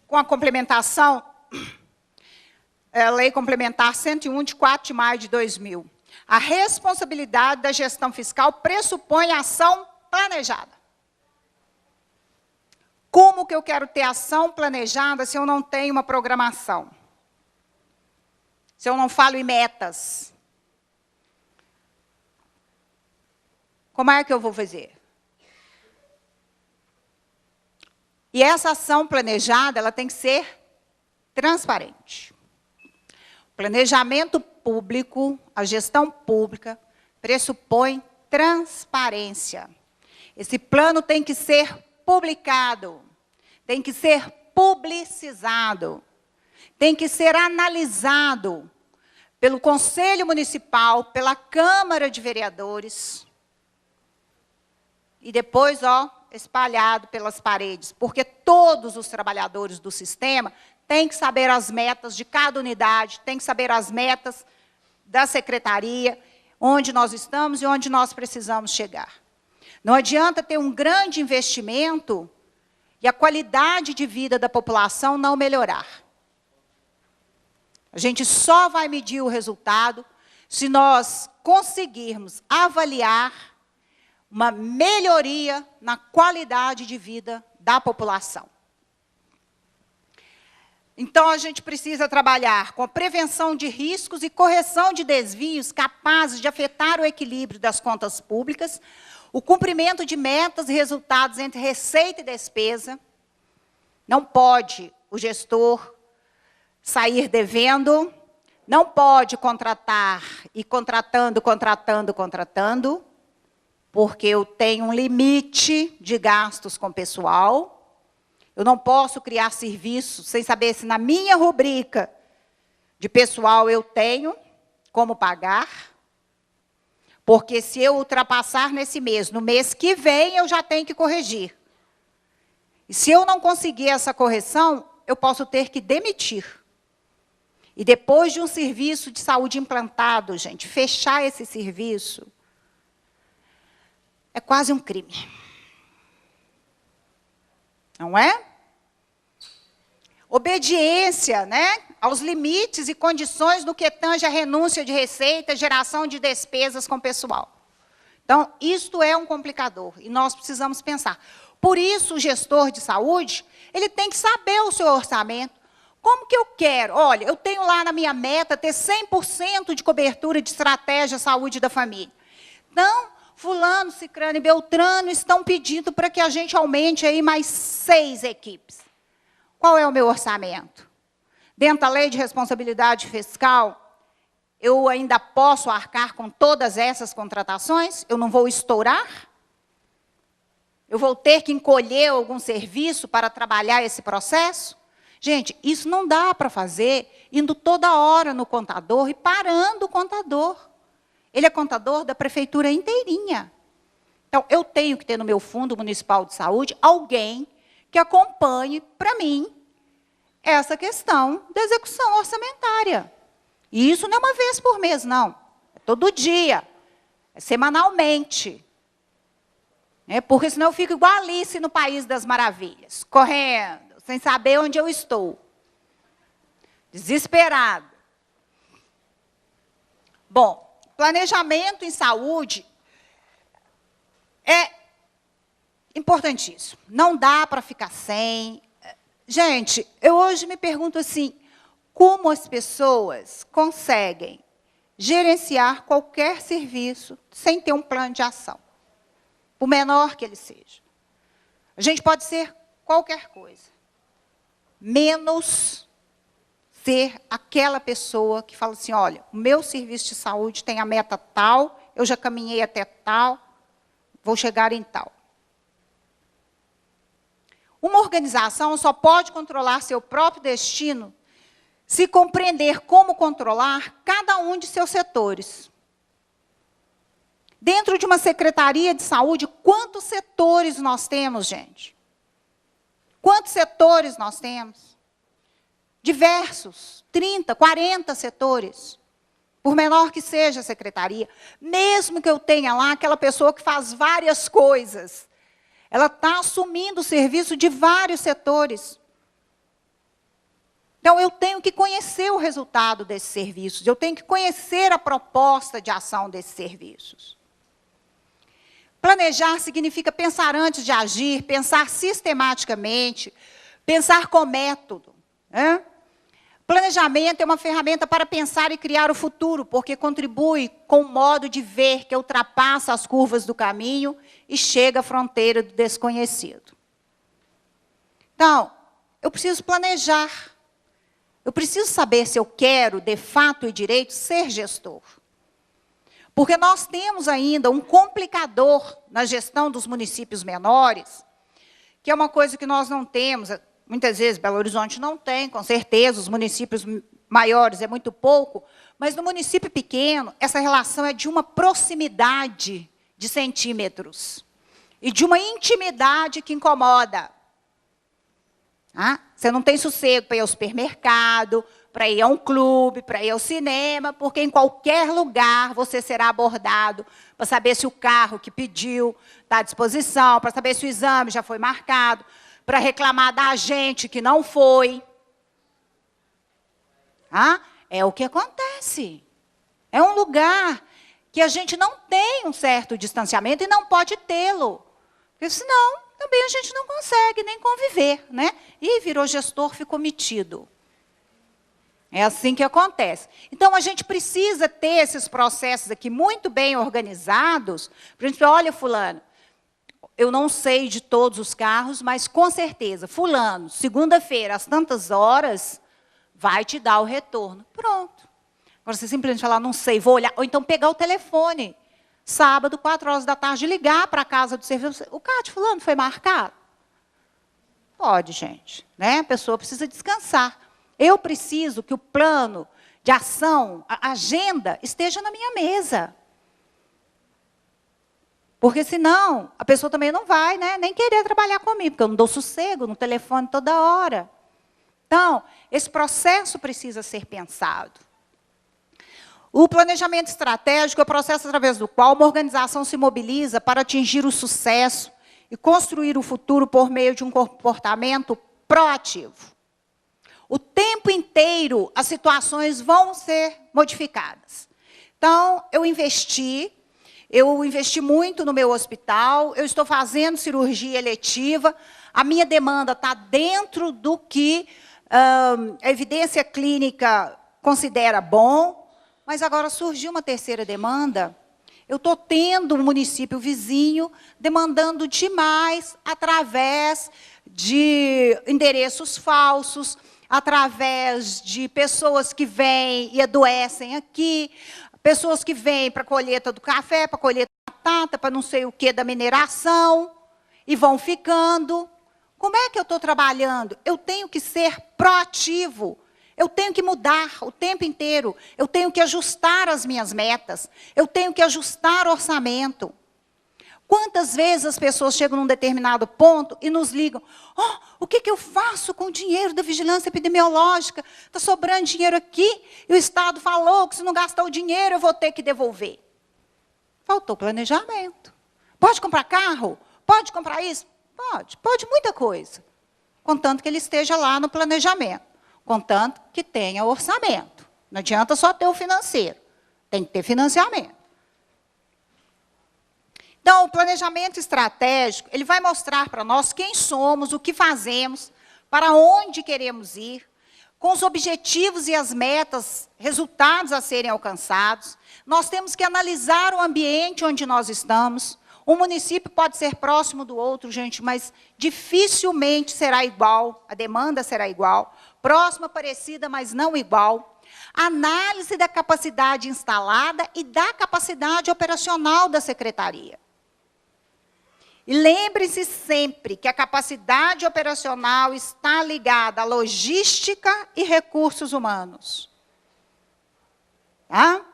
Com a complementação, a Lei Complementar 101, de 4 de maio de 2000. A responsabilidade da gestão fiscal pressupõe ação planejada. Como que eu quero ter ação planejada se eu não tenho uma programação? Se eu não falo em metas? Como é que eu vou fazer? E essa ação planejada, ela tem que ser transparente. O planejamento público, a gestão pública, pressupõe transparência. Esse plano tem que ser publicado, tem que ser publicizado, tem que ser analisado pelo Conselho Municipal, pela Câmara de Vereadores, e depois, espalhado pelas paredes, porque todos os trabalhadores do sistema têm que saber as metas de cada unidade, têm que saber as metas da secretaria, onde nós estamos e onde nós precisamos chegar. Não adianta ter um grande investimento e a qualidade de vida da população não melhorar. A gente só vai medir o resultado se nós conseguirmos avaliar uma melhoria na qualidade de vida da população. Então, a gente precisa trabalhar com a prevenção de riscos e correção de desvios capazes de afetar o equilíbrio das contas públicas, o cumprimento de metas e resultados entre receita e despesa. Não pode o gestor sair devendo, não pode contratar e contratando, porque eu tenho um limite de gastos com pessoal. Eu não posso criar serviços sem saber se na minha rubrica de pessoal eu tenho como pagar. Porque se eu ultrapassar nesse mês, no mês que vem eu já tenho que corrigir. E se eu não conseguir essa correção, eu posso ter que demitir. E depois de um serviço de saúde implantado, gente, fechar esse serviço, é quase um crime. Não é? Obediência, né, aos limites e condições no que tange a renúncia de receita, geração de despesas com o pessoal. Então, isto é um complicador, e nós precisamos pensar. Por isso, o gestor de saúde, ele tem que saber o seu orçamento. Como que eu quero? Olha, eu tenho lá na minha meta ter 100% de cobertura de estratégia saúde da família. Então, fulano, cicrano e beltrano estão pedindo para que a gente aumente aí mais 6 equipes. Qual é o meu orçamento? Dentro da lei de responsabilidade fiscal, eu ainda posso arcar com todas essas contratações? Eu não vou estourar? Eu vou ter que encolher algum serviço para trabalhar esse processo? Gente, isso não dá para fazer indo toda hora no contador e parando o contador. Ele é contador da prefeitura inteirinha. Então, eu tenho que ter no meu Fundo Municipal de Saúde alguém que acompanhe para mim essa questão da execução orçamentária. E isso não é uma vez por mês, não. É todo dia, é semanalmente. Porque senão eu fico igual a Alice no País das Maravilhas, correndo, sem saber onde eu estou. Desesperado. Bom, planejamento em saúde é importantíssimo. Não dá para ficar sem. Gente, eu hoje me pergunto assim, como as pessoas conseguem gerenciar qualquer serviço sem ter um plano de ação? Por menor que ele seja. A gente pode ser qualquer coisa, menos ser aquela pessoa que fala assim, olha, o meu serviço de saúde tem a meta tal, eu já caminhei até tal, vou chegar em tal. Uma organização só pode controlar seu próprio destino se compreender como controlar cada um de seus setores. Dentro de uma secretaria de saúde, quantos setores nós temos, gente? Quantos setores nós temos? Diversos, 30, 40 setores. Por menor que seja a secretaria. Mesmo que eu tenha lá aquela pessoa que faz várias coisas, ela está assumindo o serviço de vários setores. Então, eu tenho que conhecer o resultado desses serviços, eu tenho que conhecer a proposta de ação desses serviços. Planejar significa pensar antes de agir, pensar sistematicamente, pensar com método. Planejamento é uma ferramenta para pensar e criar o futuro, porque contribui com um modo de ver que ultrapassa as curvas do caminho e chega à fronteira do desconhecido. Então, eu preciso planejar. Eu preciso saber se eu quero, de fato e direito, ser gestor. Porque nós temos ainda um complicador na gestão dos municípios menores, que é uma coisa que nós não temos. Muitas vezes, Belo Horizonte não tem, com certeza, os municípios maiores é muito pouco, mas no município pequeno, essa relação é de uma proximidade de centímetros e de uma intimidade que incomoda. Você não tem sossego para ir ao supermercado, para ir a um clube, para ir ao cinema, porque em qualquer lugar você será abordado para saber se o carro que pediu está à disposição, para saber se o exame já foi marcado, para reclamar da agente que não foi. É o que acontece. É um lugar que a gente não tem um certo distanciamento e não pode tê-lo. Porque senão, também a gente não consegue nem conviver, né? E virou gestor, ficou metido. É assim que acontece. Então, a gente precisa ter esses processos aqui muito bem organizados, para a gente falar, olha, fulano, eu não sei de todos os carros, mas com certeza, fulano, segunda-feira, às tantas horas, vai te dar o retorno. Pronto. Agora, você simplesmente falar, não sei, vou olhar, ou então pegar o telefone, sábado, 4 horas da tarde, ligar para a casa do serviço, o carro de fulano foi marcado? Pode, gente, né? A pessoa precisa descansar. Eu preciso que o plano de ação, a agenda, esteja na minha mesa. Porque senão, a pessoa também não vai, né, nem querer trabalhar comigo, porque eu não dou sossego no telefone toda hora. Então, esse processo precisa ser pensado. O planejamento estratégico é o processo através do qual uma organização se mobiliza para atingir o sucesso e construir o futuro por meio de um comportamento proativo. O tempo inteiro, as situações vão ser modificadas. Então, eu investi muito no meu hospital, eu estou fazendo cirurgia eletiva, a minha demanda está dentro do que a evidência clínica considera bom, mas agora surgiu uma terceira demanda. Eu estou tendo um município vizinho demandando demais através de endereços falsos, através de pessoas que vêm e adoecem aqui, pessoas que vêm para a colheita do café, para a colheita da batata, para não sei o que da mineração, e vão ficando. Como é que eu estou trabalhando? Eu tenho que ser proativo. Eu tenho que mudar o tempo inteiro. Eu tenho que ajustar as minhas metas. Eu tenho que ajustar o orçamento. Quantas vezes as pessoas chegam num determinado ponto e nos ligam, o que eu faço com o dinheiro da vigilância epidemiológica? Está sobrando dinheiro aqui e o Estado falou que se não gastar o dinheiro eu vou ter que devolver. Faltou planejamento. Pode comprar carro? Pode comprar isso? Pode muita coisa. Contanto que ele esteja lá no planejamento. Contanto que tenha orçamento. Não adianta só ter o financeiro. Tem que ter financiamento. Então, o planejamento estratégico, ele vai mostrar para nós quem somos, o que fazemos, para onde queremos ir, com os objetivos e as metas, resultados a serem alcançados. Nós temos que analisar o ambiente onde nós estamos. Um município pode ser próximo do outro, gente, mas dificilmente será igual, a demanda será igual. Próxima, parecida, mas não igual. Análise da capacidade instalada e da capacidade operacional da secretaria. E lembre-se sempre que a capacidade operacional está ligada à logística e recursos humanos. Tá?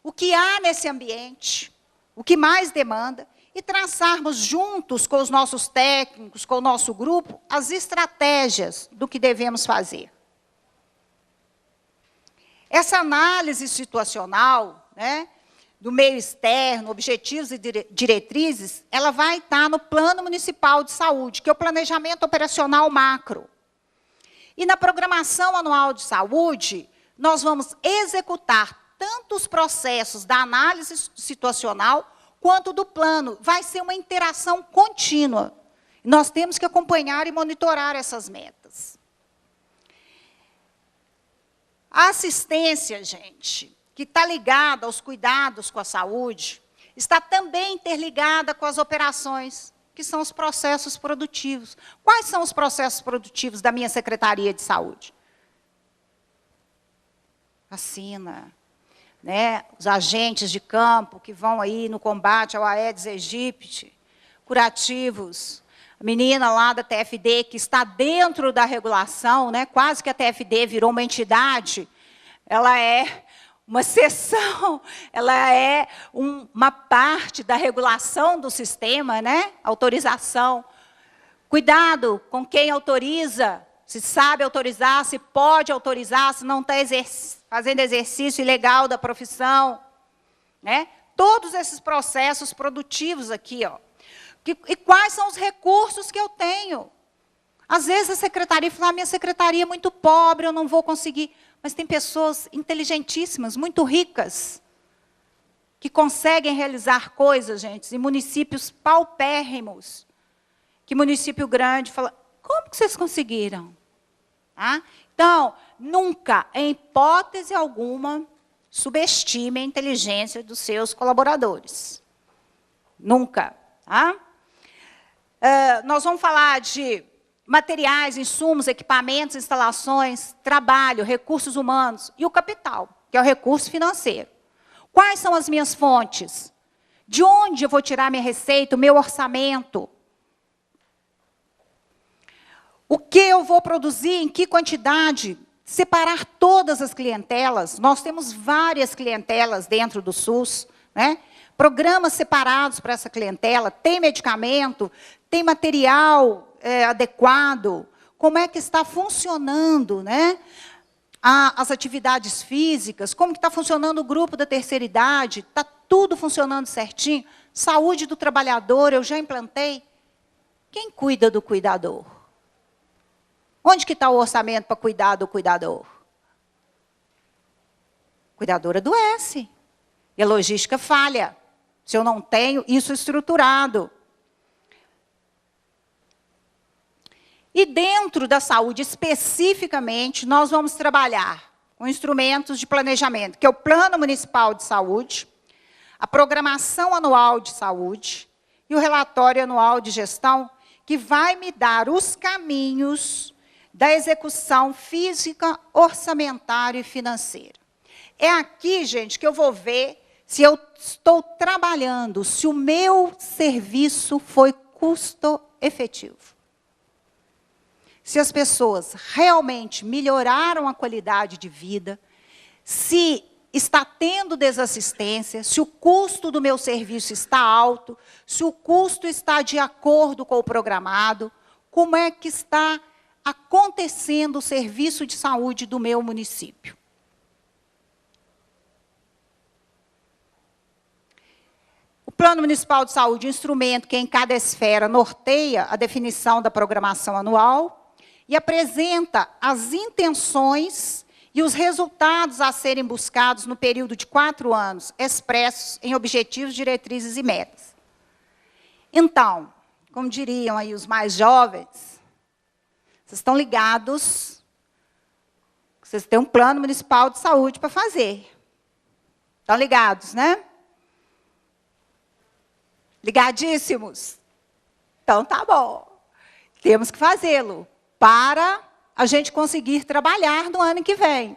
O que há nesse ambiente, o que mais demanda, e traçarmos juntos com os nossos técnicos, com o nosso grupo, as estratégias do que devemos fazer. Essa análise situacional, né, do meio externo, objetivos e diretrizes, ela vai estar no Plano Municipal de Saúde, que é o planejamento operacional macro. E na programação anual de saúde, nós vamos executar tanto os processos da análise situacional, quanto do plano. Vai ser uma interação contínua. Nós temos que acompanhar e monitorar essas metas. A assistência, gente, que está ligada aos cuidados com a saúde, está também interligada com as operações, que são os processos produtivos. Quais são os processos produtivos da minha Secretaria de Saúde? Vacina, né? Os agentes de campo que vão aí no combate ao Aedes aegypti, curativos, a menina lá da TFD que está dentro da regulação, né? Quase que a TFD virou uma entidade, ela é uma seção, ela é uma parte da regulação do sistema, né? Autorização. Cuidado com quem autoriza, se sabe autorizar, se pode autorizar, se não está fazendo exercício ilegal da profissão, né? Todos esses processos produtivos aqui, ó. E quais são os recursos que eu tenho? Às vezes a secretaria fala, minha secretaria é muito pobre, eu não vou conseguir. Mas tem pessoas inteligentíssimas, muito ricas, que conseguem realizar coisas, gente, em municípios paupérrimos. Que município grande fala, como que vocês conseguiram? Ah? Então, nunca, em hipótese alguma, subestime a inteligência dos seus colaboradores. Nunca. Tá? Nós vamos falar de materiais, insumos, equipamentos, instalações, trabalho, recursos humanos e o capital, que é o recurso financeiro. Quais são as minhas fontes? De onde eu vou tirar minha receita, o meu orçamento? O que eu vou produzir, em que quantidade? Separar todas as clientelas. Nós temos várias clientelas dentro do SUS, né? Programas separados para essa clientela, tem medicamento, tem material adequado, como é que está funcionando, né? as atividades físicas, como que está funcionando o grupo da terceira idade, está tudo funcionando certinho, saúde do trabalhador, eu já implantei. Quem cuida do cuidador? Onde que está o orçamento para cuidar do cuidador? O cuidador adoece, e a logística falha, se eu não tenho isso estruturado. E dentro da saúde, especificamente, nós vamos trabalhar com instrumentos de planejamento, que é o Plano Municipal de Saúde, a Programação Anual de Saúde e o Relatório Anual de Gestão, que vai me dar os caminhos da execução física, orçamentária e financeira. É aqui, gente, que eu vou ver se eu estou trabalhando, se o meu serviço foi custo-efetivo. Se as pessoas realmente melhoraram a qualidade de vida, se está tendo desassistência, se o custo do meu serviço está alto, se o custo está de acordo com o programado, como é que está acontecendo o serviço de saúde do meu município. O Plano Municipal de Saúde, instrumento que em cada esfera norteia a definição da programação anual, e apresenta as intenções e os resultados a serem buscados no período de 4 anos, expressos em objetivos, diretrizes e metas. Então, como diriam aí os mais jovens, vocês estão ligados, vocês têm um plano municipal de saúde para fazer. Estão ligados, né? Ligadíssimos? Então, tá bom. Temos que fazê-lo para a gente conseguir trabalhar no ano que vem.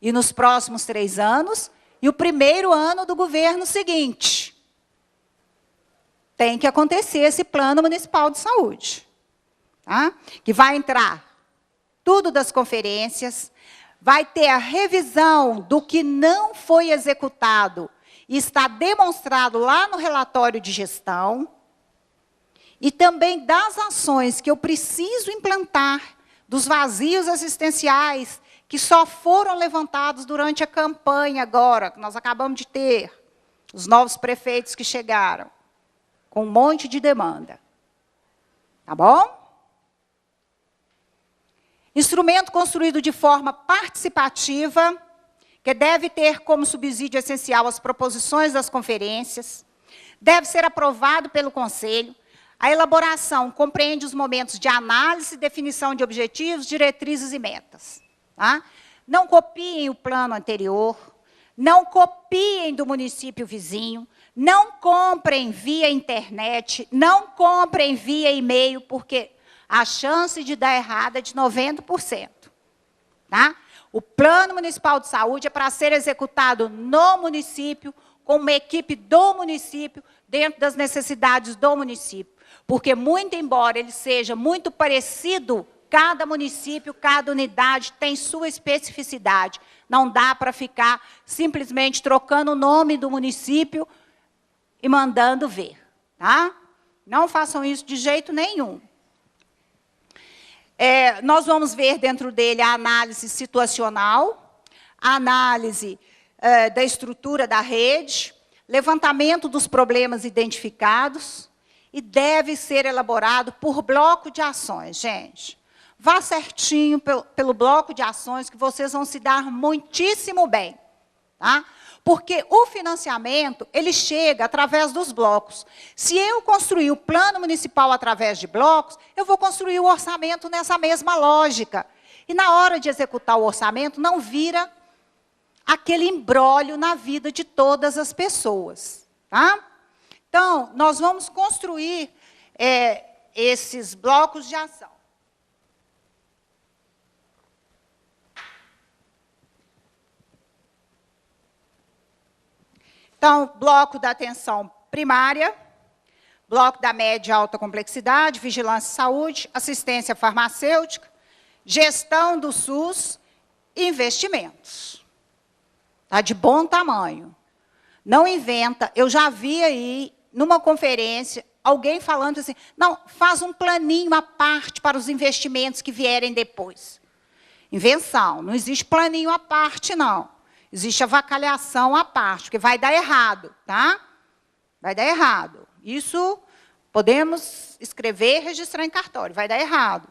E nos próximos 3 anos, e o primeiro ano do governo seguinte. Tem que acontecer esse Plano Municipal de Saúde. Tá? Que vai entrar tudo das conferências, vai ter a revisão do que não foi executado e está demonstrado lá no relatório de gestão, e também das ações que eu preciso implantar, dos vazios assistenciais, que só foram levantados durante a campanha agora, que nós acabamos de ter, os novos prefeitos que chegaram, com um monte de demanda. Tá bom? Instrumento construído de forma participativa, que deve ter como subsídio essencial as proposições das conferências, deve ser aprovado pelo Conselho. A elaboração compreende os momentos de análise e definição de objetivos, diretrizes e metas. Tá? Não copiem o plano anterior, não copiem do município vizinho, não comprem via internet, não comprem via e-mail, porque a chance de dar errado é de 90%. Tá? O Plano Municipal de Saúde é para ser executado no município, com uma equipe do município, dentro das necessidades do município. Porque, muito embora ele seja muito parecido, cada município, cada unidade tem sua especificidade. Não dá para ficar simplesmente trocando o nome do município e mandando ver. Tá? Não façam isso de jeito nenhum. Nós vamos ver dentro dele a análise situacional, a análise da estrutura da rede, levantamento dos problemas identificados, e deve ser elaborado por bloco de ações, gente. Vá certinho pelo bloco de ações, que vocês vão se dar muitíssimo bem. Tá? Porque o financiamento, ele chega através dos blocos. Se eu construir o plano municipal através de blocos, eu vou construir o orçamento nessa mesma lógica. E na hora de executar o orçamento, não vira aquele imbróglio na vida de todas as pessoas. Tá? Então, nós vamos construir esses blocos de ação. Então, bloco da atenção primária, bloco da média e alta complexidade, vigilância e saúde, assistência farmacêutica, gestão do SUS, investimentos. Está de bom tamanho. Não inventa. Eu já vi aí, numa conferência, alguém falando assim, não, faz um planinho à parte para os investimentos que vierem depois. Invenção. Não existe planinho à parte, não. Existe avacalhação à parte, porque vai dar errado, tá? Vai dar errado. Isso podemos escrever e registrar em cartório. Vai dar errado.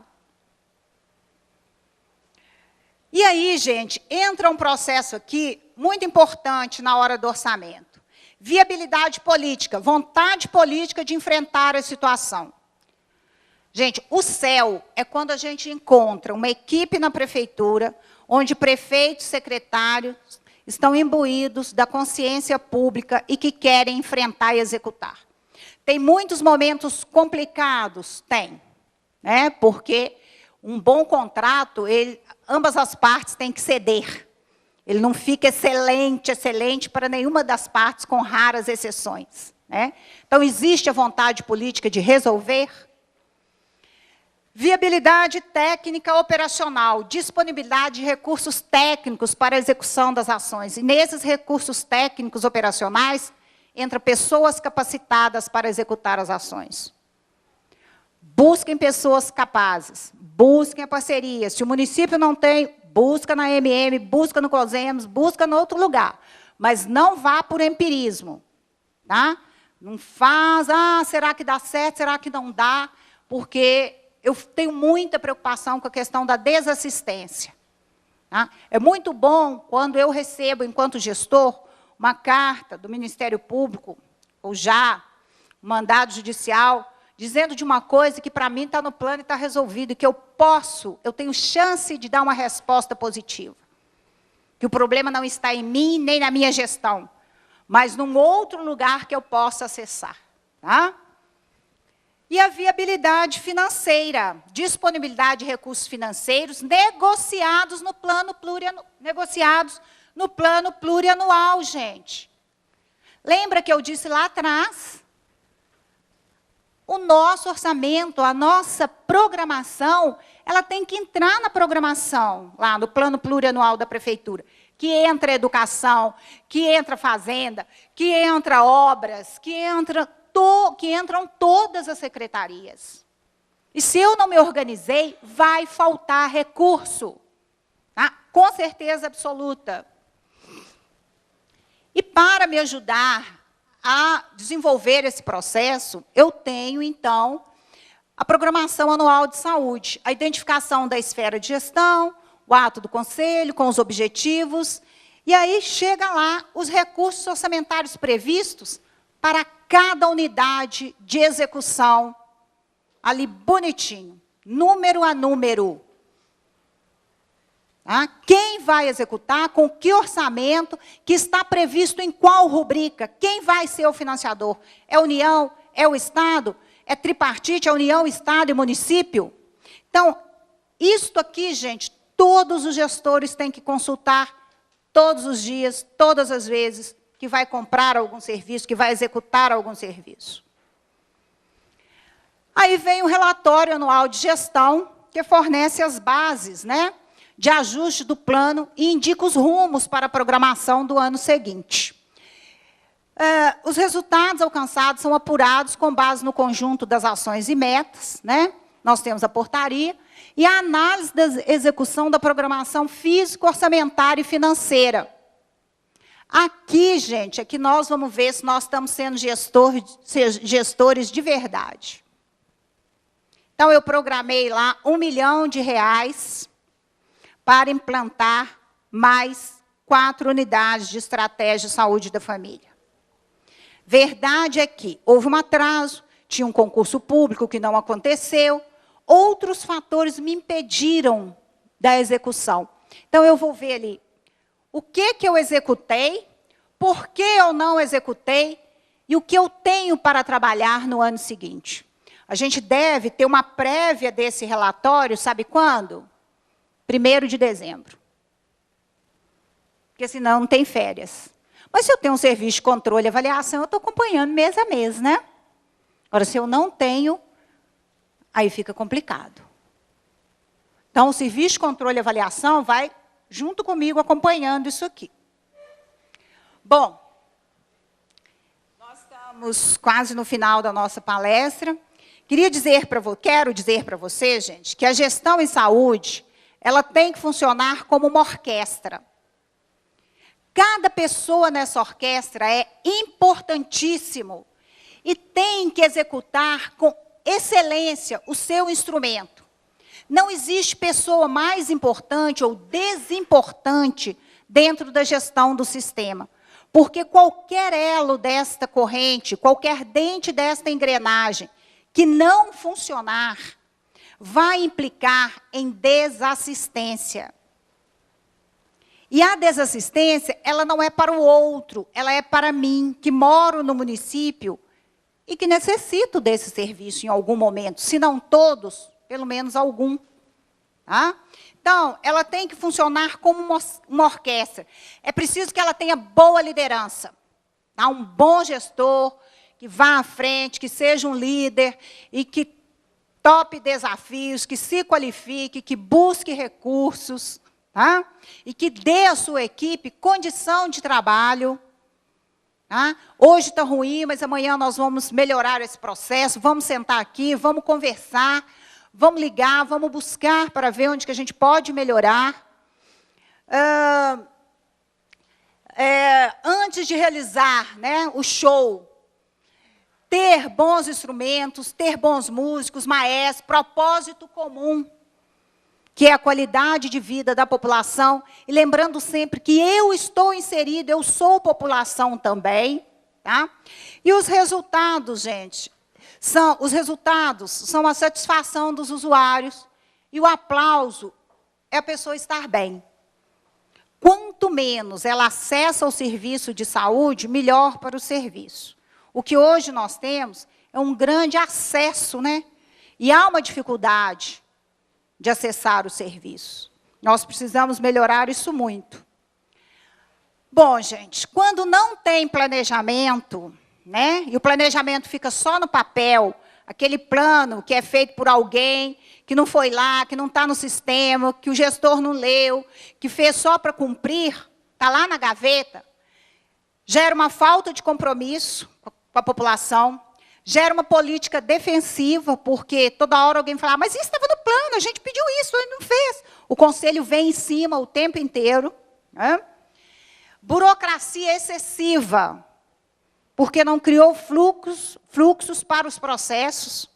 E aí, gente, entra um processo aqui muito importante na hora do orçamento. Viabilidade política, vontade política de enfrentar a situação. Gente, o céu é quando a gente encontra uma equipe na prefeitura, onde prefeitos e secretários estão imbuídos da consciência pública e que querem enfrentar e executar. Tem muitos momentos complicados? Tem. Né? Porque um bom contrato, ambas as partes têm que ceder. Ele não fica excelente para nenhuma das partes, com raras exceções. Né? Então, existe a vontade política de resolver. Viabilidade técnica operacional, disponibilidade de recursos técnicos para a execução das ações. E nesses recursos técnicos operacionais, entra pessoas capacitadas para executar as ações. Busquem pessoas capazes, busquem a parceria. Se o município não tem, busca na MM, busca no COSEMS, busca em outro lugar. Mas não vá por empirismo. Tá? Não faz, será que dá certo, será que não dá? Porque eu tenho muita preocupação com a questão da desassistência. Tá? É muito bom quando eu recebo, enquanto gestor, uma carta do Ministério Público, ou já um mandado judicial, dizendo de uma coisa que para mim está no plano e está resolvido, e que eu tenho chance de dar uma resposta positiva. Que o problema não está em mim, nem na minha gestão, mas num outro lugar que eu possa acessar. Tá? E a viabilidade financeira, disponibilidade de recursos financeiros negociados no plano plurianual, gente. Lembra que eu disse lá atrás? O nosso orçamento, a nossa programação, ela tem que entrar na programação, lá no plano plurianual da prefeitura, que entra educação, que entra fazenda, que entra obras, que entram todas as secretarias. E se eu não me organizei, vai faltar recurso. Tá? Com certeza absoluta. E para me ajudar a desenvolver esse processo, eu tenho, então, a programação anual de saúde, a identificação da esfera de gestão, o ato do conselho com os objetivos, e aí chega lá os recursos orçamentários previstos para cada unidade de execução, ali bonitinho, número a número. Tá? Quem vai executar, com que orçamento, que está previsto em qual rubrica, quem vai ser o financiador? É a União? É o Estado? É tripartite, é União, Estado e município? Então, isto aqui, gente, todos os gestores têm que consultar todos os dias, todas as vezes, que vai comprar algum serviço, que vai executar algum serviço. Aí vem o relatório anual de gestão, que fornece as bases, né, de ajuste do plano e indica os rumos para a programação do ano seguinte. Os resultados alcançados são apurados com base no conjunto das ações e metas, né? Nós temos a portaria, e a análise da execução da programação física, orçamentária e financeira. Aqui, gente, é que nós vamos ver se nós estamos sendo gestores de verdade. Então, eu programei lá R$ 1 milhão para implantar mais 4 unidades de estratégia de saúde da família. Verdade é que houve um atraso, tinha um concurso público que não aconteceu, outros fatores me impediram da execução. Então, eu vou ver ali o que eu executei, por que eu não executei e o que eu tenho para trabalhar no ano seguinte. A gente deve ter uma prévia desse relatório, sabe quando? 1º de dezembro. Porque senão não tem férias. Mas se eu tenho um serviço de controle e avaliação, eu estou acompanhando mês a mês, né? Agora, se eu não tenho, aí fica complicado. Então, o serviço de controle e avaliação vai junto comigo acompanhando isso aqui. Bom, nós estamos quase no final da nossa palestra. Quero dizer para você, gente, que a gestão em saúde, ela tem que funcionar como uma orquestra. Cada pessoa nessa orquestra é importantíssimo e tem que executar com excelência o seu instrumento. Não existe pessoa mais importante ou desimportante dentro da gestão do sistema, porque qualquer elo desta corrente, qualquer dente desta engrenagem que não funcionar, vai implicar em desassistência. E a desassistência, ela não é para o outro, ela é para mim, que moro no município e que necessito desse serviço em algum momento, se não todos, pelo menos algum. Tá? Então, ela tem que funcionar como uma orquestra. É preciso que ela tenha boa liderança, tá? Um bom gestor, que vá à frente, que seja um líder e que tope desafios, que se qualifique, que busque recursos, tá? E que dê à sua equipe condição de trabalho. Tá? Hoje está ruim, mas amanhã nós vamos melhorar esse processo, vamos sentar aqui, vamos conversar, vamos ligar, vamos buscar para ver onde que a gente pode melhorar. Antes de realizar, né, o show, ter bons instrumentos, ter bons músicos, maestros, propósito comum, que é a qualidade de vida da população, e lembrando sempre que eu estou inserido, eu sou população também, tá? E os resultados, gente, são a satisfação dos usuários, e o aplauso é a pessoa estar bem. Quanto menos ela acessa o serviço de saúde, melhor para o serviço. O que hoje nós temos é um grande acesso, né? E há uma dificuldade de acessar o serviço. Nós precisamos melhorar isso muito. Bom, gente, quando não tem planejamento, né? E o planejamento fica só no papel, aquele plano que é feito por alguém, que não foi lá, que não está no sistema, que o gestor não leu, que fez só para cumprir, está lá na gaveta, gera uma falta de compromisso com a população, gera uma política defensiva, porque toda hora alguém fala, mas isso estava no plano, a gente pediu isso, ele não fez. O conselho vem em cima o tempo inteiro. Né? Burocracia excessiva, porque não criou fluxos para os processos.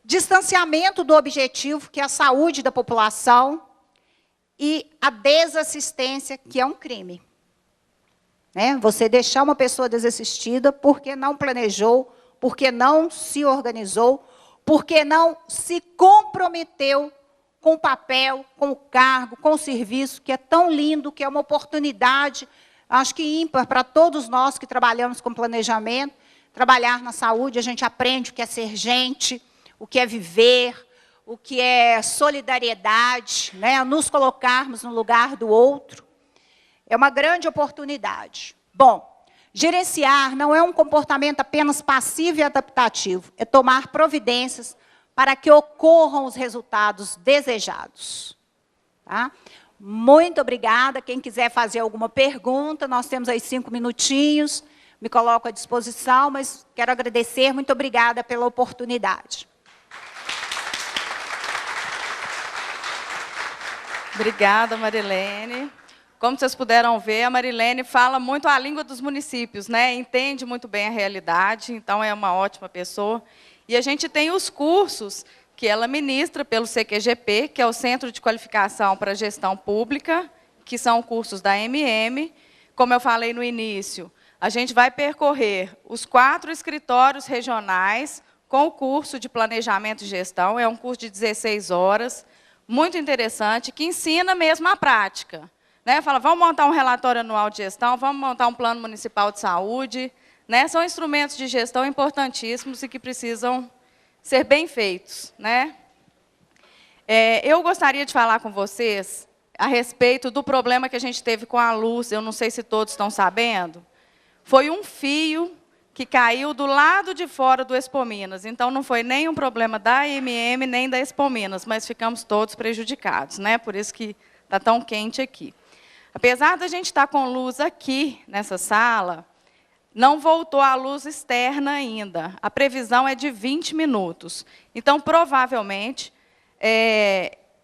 Distanciamento do objetivo, que é a saúde da população, e a desassistência, que é um crime. Né? Você deixar uma pessoa desassistida porque não planejou, porque não se organizou, porque não se comprometeu com o papel, com o cargo, com o serviço, que é tão lindo, que é uma oportunidade, acho que ímpar para todos nós que trabalhamos com planejamento. Trabalhar na saúde, a gente aprende o que é ser gente, o que é viver, o que é solidariedade, né? Nos colocarmos no lugar do outro. É uma grande oportunidade. Bom, gerenciar não é um comportamento apenas passivo e adaptativo, é tomar providências para que ocorram os resultados desejados. Tá? Muito obrigada. Quem quiser fazer alguma pergunta, nós temos aí 5 minutinhos, me coloco à disposição, mas quero agradecer, muito obrigada pela oportunidade. Obrigada, Marilene. Como vocês puderam ver, a Marilene fala muito a língua dos municípios, né? Entende muito bem a realidade, então é uma ótima pessoa. E a gente tem os cursos que ela ministra pelo CQGP, que é o Centro de Qualificação para a Gestão Pública, que são cursos da MM. Como eu falei no início, a gente vai percorrer os 4 escritórios regionais com o curso de Planejamento e Gestão. É um curso de 16 horas, muito interessante, que ensina mesmo a prática. Né? Fala, vamos montar um relatório anual de gestão, vamos montar um plano municipal de saúde. Né? São instrumentos de gestão importantíssimos e que precisam ser bem feitos. Né? Eu gostaria de falar com vocês a respeito do problema que a gente teve com a luz. Eu não sei se todos estão sabendo. Foi um fio que caiu do lado de fora do Expo Minas. Então, não foi nem um problema da MM, nem da Expo Minas, mas ficamos todos prejudicados. Né? Por isso que está tão quente aqui. Apesar da gente estar com luz aqui, nessa sala, não voltou a luz externa ainda. A previsão é de 20 minutos. Então, provavelmente,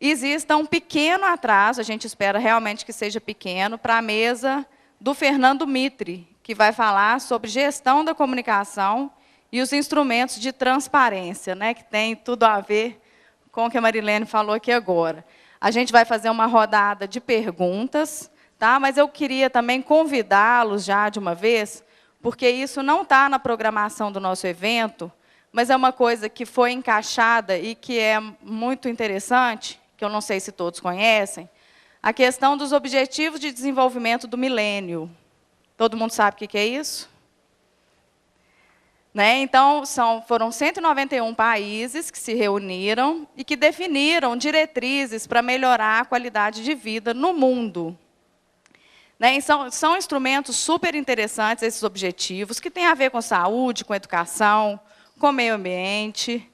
exista um pequeno atraso, a gente espera realmente que seja pequeno, para a mesa do Fernando Mitre, que vai falar sobre gestão da comunicação e os instrumentos de transparência, né, que tem tudo a ver com o que a Marilene falou aqui agora. A gente vai fazer uma rodada de perguntas, tá? Mas eu queria também convidá-los já de uma vez, porque isso não está na programação do nosso evento, mas é uma coisa que foi encaixada e que é muito interessante, que eu não sei se todos conhecem, a questão dos Objetivos de Desenvolvimento do Milênio. Todo mundo sabe o que é isso? Né? Então, foram 191 países que se reuniram e que definiram diretrizes para melhorar a qualidade de vida no mundo. Né? E são instrumentos super interessantes, esses objetivos, que têm a ver com saúde, com educação, com meio ambiente,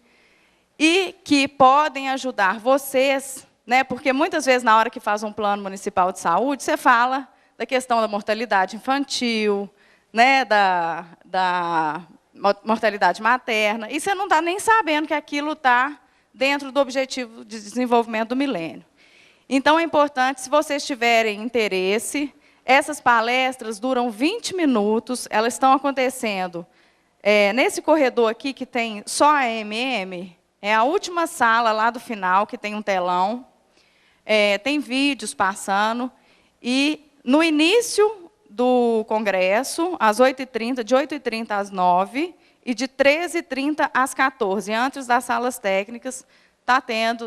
e que podem ajudar vocês, né? Porque muitas vezes, na hora que faz um plano municipal de saúde, você fala da questão da mortalidade infantil, né? da mortalidade materna, e você não está nem sabendo que aquilo está dentro do Objetivo de Desenvolvimento do Milênio. Então, é importante, se vocês tiverem interesse, essas palestras duram 20 minutos, elas estão acontecendo nesse corredor aqui, que tem só a MM, é a última sala lá do final, que tem um telão, tem vídeos passando, e no início do congresso, às 8h30, de 8h30 às 9h, e de 13h30 às 14h, antes das salas técnicas,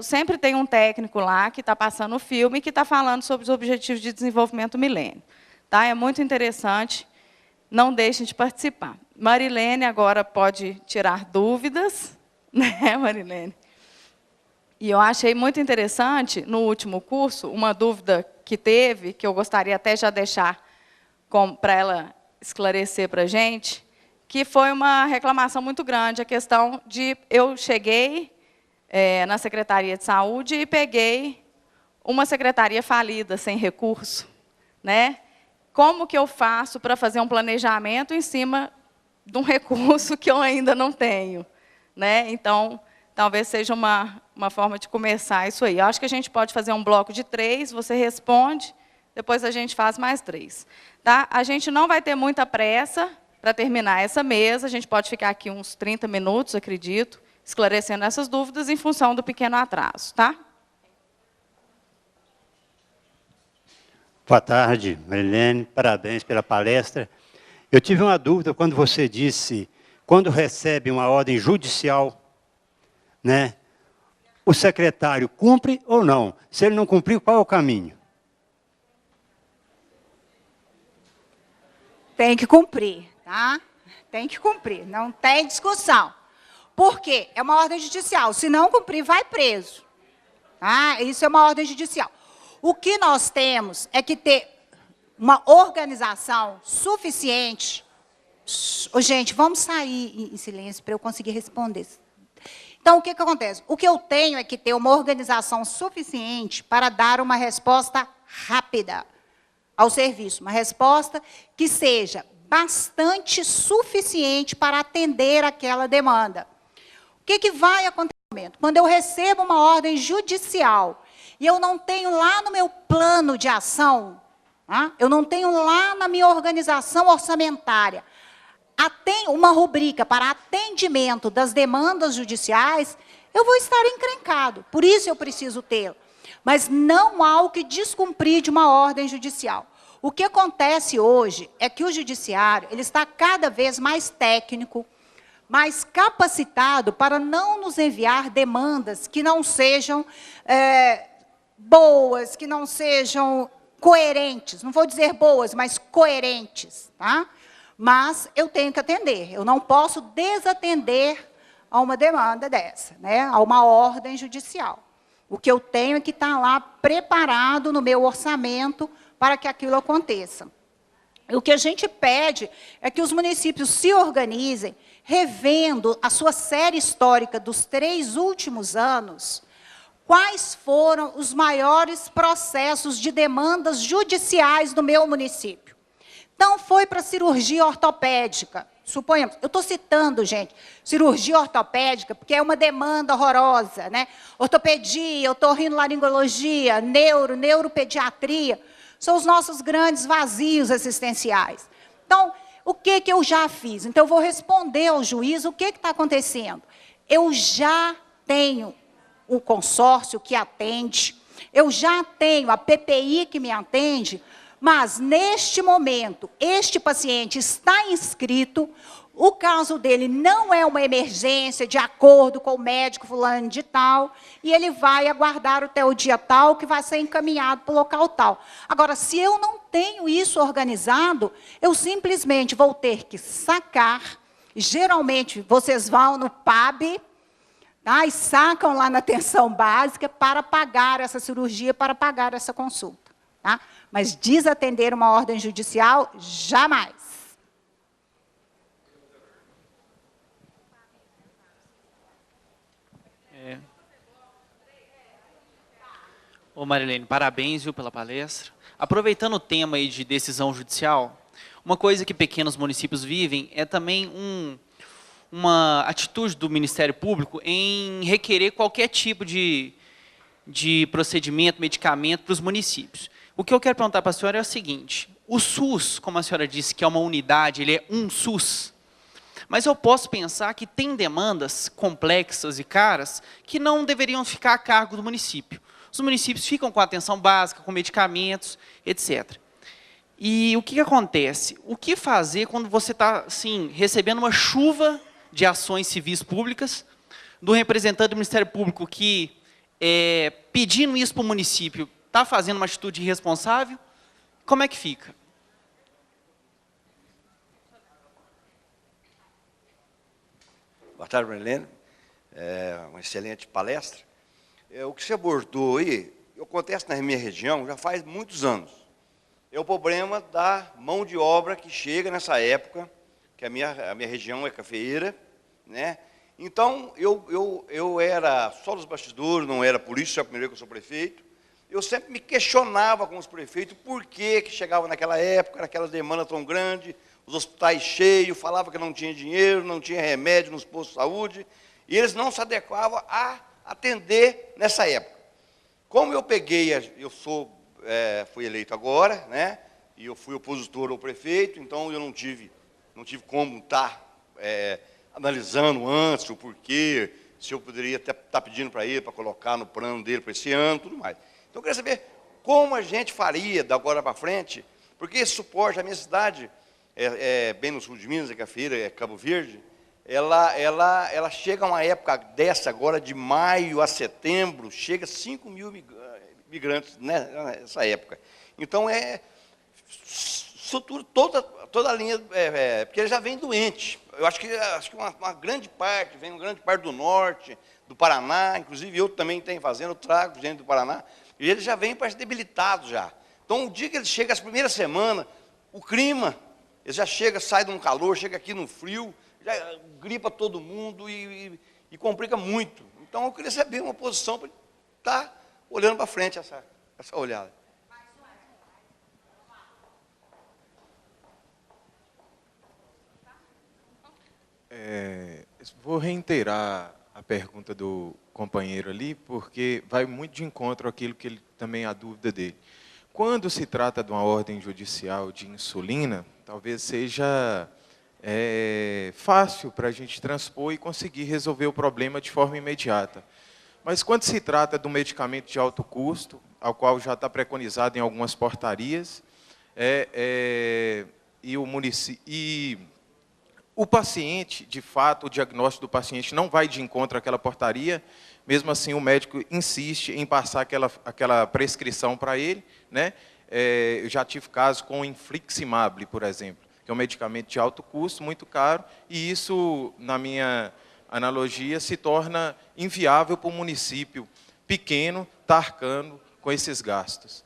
sempre tem um técnico lá que está passando o filme e que está falando sobre os Objetivos de Desenvolvimento do Milênio. Tá? É muito interessante, não deixem de participar. Marilene agora pode tirar dúvidas, né, Marilene? E eu achei muito interessante, no último curso, uma dúvida que teve, que eu gostaria até já deixar para ela esclarecer para a gente, que foi uma reclamação muito grande, a questão de eu cheguei na Secretaria de Saúde e peguei uma secretaria falida, sem recurso. Né? Como que eu faço para fazer um planejamento em cima de um recurso que eu ainda não tenho? Né? Então, talvez seja uma forma de começar isso aí. Eu acho que a gente pode fazer um bloco de 3, você responde, depois a gente faz mais 3. Tá? A gente não vai ter muita pressa para terminar essa mesa, a gente pode ficar aqui uns 30 minutos, acredito, esclarecendo essas dúvidas em função do pequeno atraso. Tá? Boa tarde, Marilene, parabéns pela palestra. Eu tive uma dúvida quando você disse, quando recebe uma ordem judicial, né, o secretário cumpre ou não? Se ele não cumprir, qual é o caminho? Tem que cumprir, tá? Tem que cumprir, não tem discussão. Por quê? É uma ordem judicial. Se não cumprir, vai preso. Tá? Isso é uma ordem judicial. O que nós temos é que ter uma organização suficiente. Gente, vamos sair em silêncio para eu conseguir responder. Então, o que acontece? O que eu tenho é que ter uma organização suficiente para dar uma resposta rápida ao serviço. Uma resposta que seja bastante suficiente para atender aquela demanda. O que vai acontecer? Quando eu recebo uma ordem judicial e eu não tenho lá no meu plano de ação, eu não tenho lá na minha organização orçamentária, uma rubrica para atendimento das demandas judiciais, eu vou estar encrencado. Por isso eu preciso tê-lo. Mas não há o que descumprir de uma ordem judicial. O que acontece hoje é que o judiciário ele está cada vez mais técnico, mais capacitado para não nos enviar demandas que não sejam boas, que não sejam coerentes. Não vou dizer boas, mas coerentes. Tá? Mas eu tenho que atender. Eu não posso desatender a uma demanda dessa, né? A uma ordem judicial. O que eu tenho é que estar lá preparado no meu orçamento para que aquilo aconteça. O que a gente pede é que os municípios se organizem, revendo a sua série histórica dos 3 últimos anos, quais foram os maiores processos de demandas judiciais do meu município. Então, foi para cirurgia ortopédica, suponhamos, eu estou citando, gente, cirurgia ortopédica, porque é uma demanda horrorosa, né? Ortopedia, otorrinolaringologia, neuropediatria, são os nossos grandes vazios assistenciais. Então, o que eu já fiz? Então, eu vou responder ao juiz o que está acontecendo. Eu já tenho o consórcio que atende, eu já tenho a PPI que me atende, mas, neste momento, este paciente está inscrito, o caso dele não é uma emergência, de acordo com o médico fulano de tal, e ele vai aguardar até o dia tal, que vai ser encaminhado para o local tal. Agora, se eu não tenho isso organizado, eu simplesmente vou ter que sacar, geralmente, vocês vão no PAB, tá, e sacam lá na atenção básica para pagar essa cirurgia, para pagar essa consulta. Tá? Mas desatender uma ordem judicial, jamais. Ô Marilene, parabéns, viu, pela palestra. Aproveitando o tema aí de decisão judicial, uma coisa que pequenos municípios vivem é também uma atitude do Ministério Público em requerer qualquer tipo de procedimento, medicamento para os municípios. O que eu quero perguntar para a senhora é o seguinte: o SUS, como a senhora disse que é uma unidade, ele é um SUS, mas eu posso pensar que tem demandas complexas e caras que não deveriam ficar a cargo do município. Os municípios ficam com atenção básica, com medicamentos, etc. E o que acontece? O que fazer quando você está, assim, recebendo uma chuva de ações civis públicas, do representante do Ministério Público que, pedindo isso para o município, está fazendo uma atitude irresponsável? Como é que fica? Boa tarde, Marilene. Uma excelente palestra. O que você abordou aí, acontece na minha região já faz muitos anos. É o problema da mão de obra que chega nessa época, que a minha região é cafeeira, né? Então, eu era só dos bastidores, não era polícia, é a primeira vez que eu sou prefeito. Eu sempre me questionava com os prefeitos por que chegava naquela época, naquela demanda tão grande, os hospitais cheios, falava que não tinha dinheiro, não tinha remédio nos postos de saúde, e eles não se adequavam a atender nessa época. Como eu peguei, fui eleito agora, né, e eu fui opositor ao prefeito, então eu não tive como estar analisando antes o porquê, se eu poderia até estar pedindo para ele, para colocar no plano dele para esse ano, tudo mais. Então, eu queria saber como a gente faria, da agora para frente, porque esse suporte, a minha cidade, bem no sul de Minas, Cafeira, é Cabo Verde, ela chega a uma época dessa agora, de maio a setembro, chega a 5 mil migrantes, né, nessa época. Então, toda a linha, porque ele já vem doente. Eu acho que uma grande parte, vem uma grande parte do norte, do Paraná, inclusive eu também tenho fazenda, eu trago gente do Paraná, e ele já vem para debilitado já. Então, o dia que ele chega, as primeiras semanas, o clima, ele já chega, sai de um calor, chega aqui no frio, já gripa todo mundo e complica muito. Então, eu queria saber uma posição para estar olhando para frente essa olhada. Vou reiterar a pergunta do companheiro ali, porque vai muito de encontro àquilo que ele também a dúvida dele. Quando se trata de uma ordem judicial de insulina, talvez seja fácil para a gente transpor e conseguir resolver o problema de forma imediata. Mas quando se trata de um medicamento de alto custo, ao qual já está preconizado em algumas portarias, e o paciente, de fato, o diagnóstico do paciente não vai de encontro àquela portaria, mesmo assim o médico insiste em passar aquela prescrição para ele, né? Eu já tive casos com o infliximab, por exemplo, que é um medicamento de alto custo, muito caro, e isso, na minha analogia, se torna inviável para um município pequeno estar arcando com esses gastos.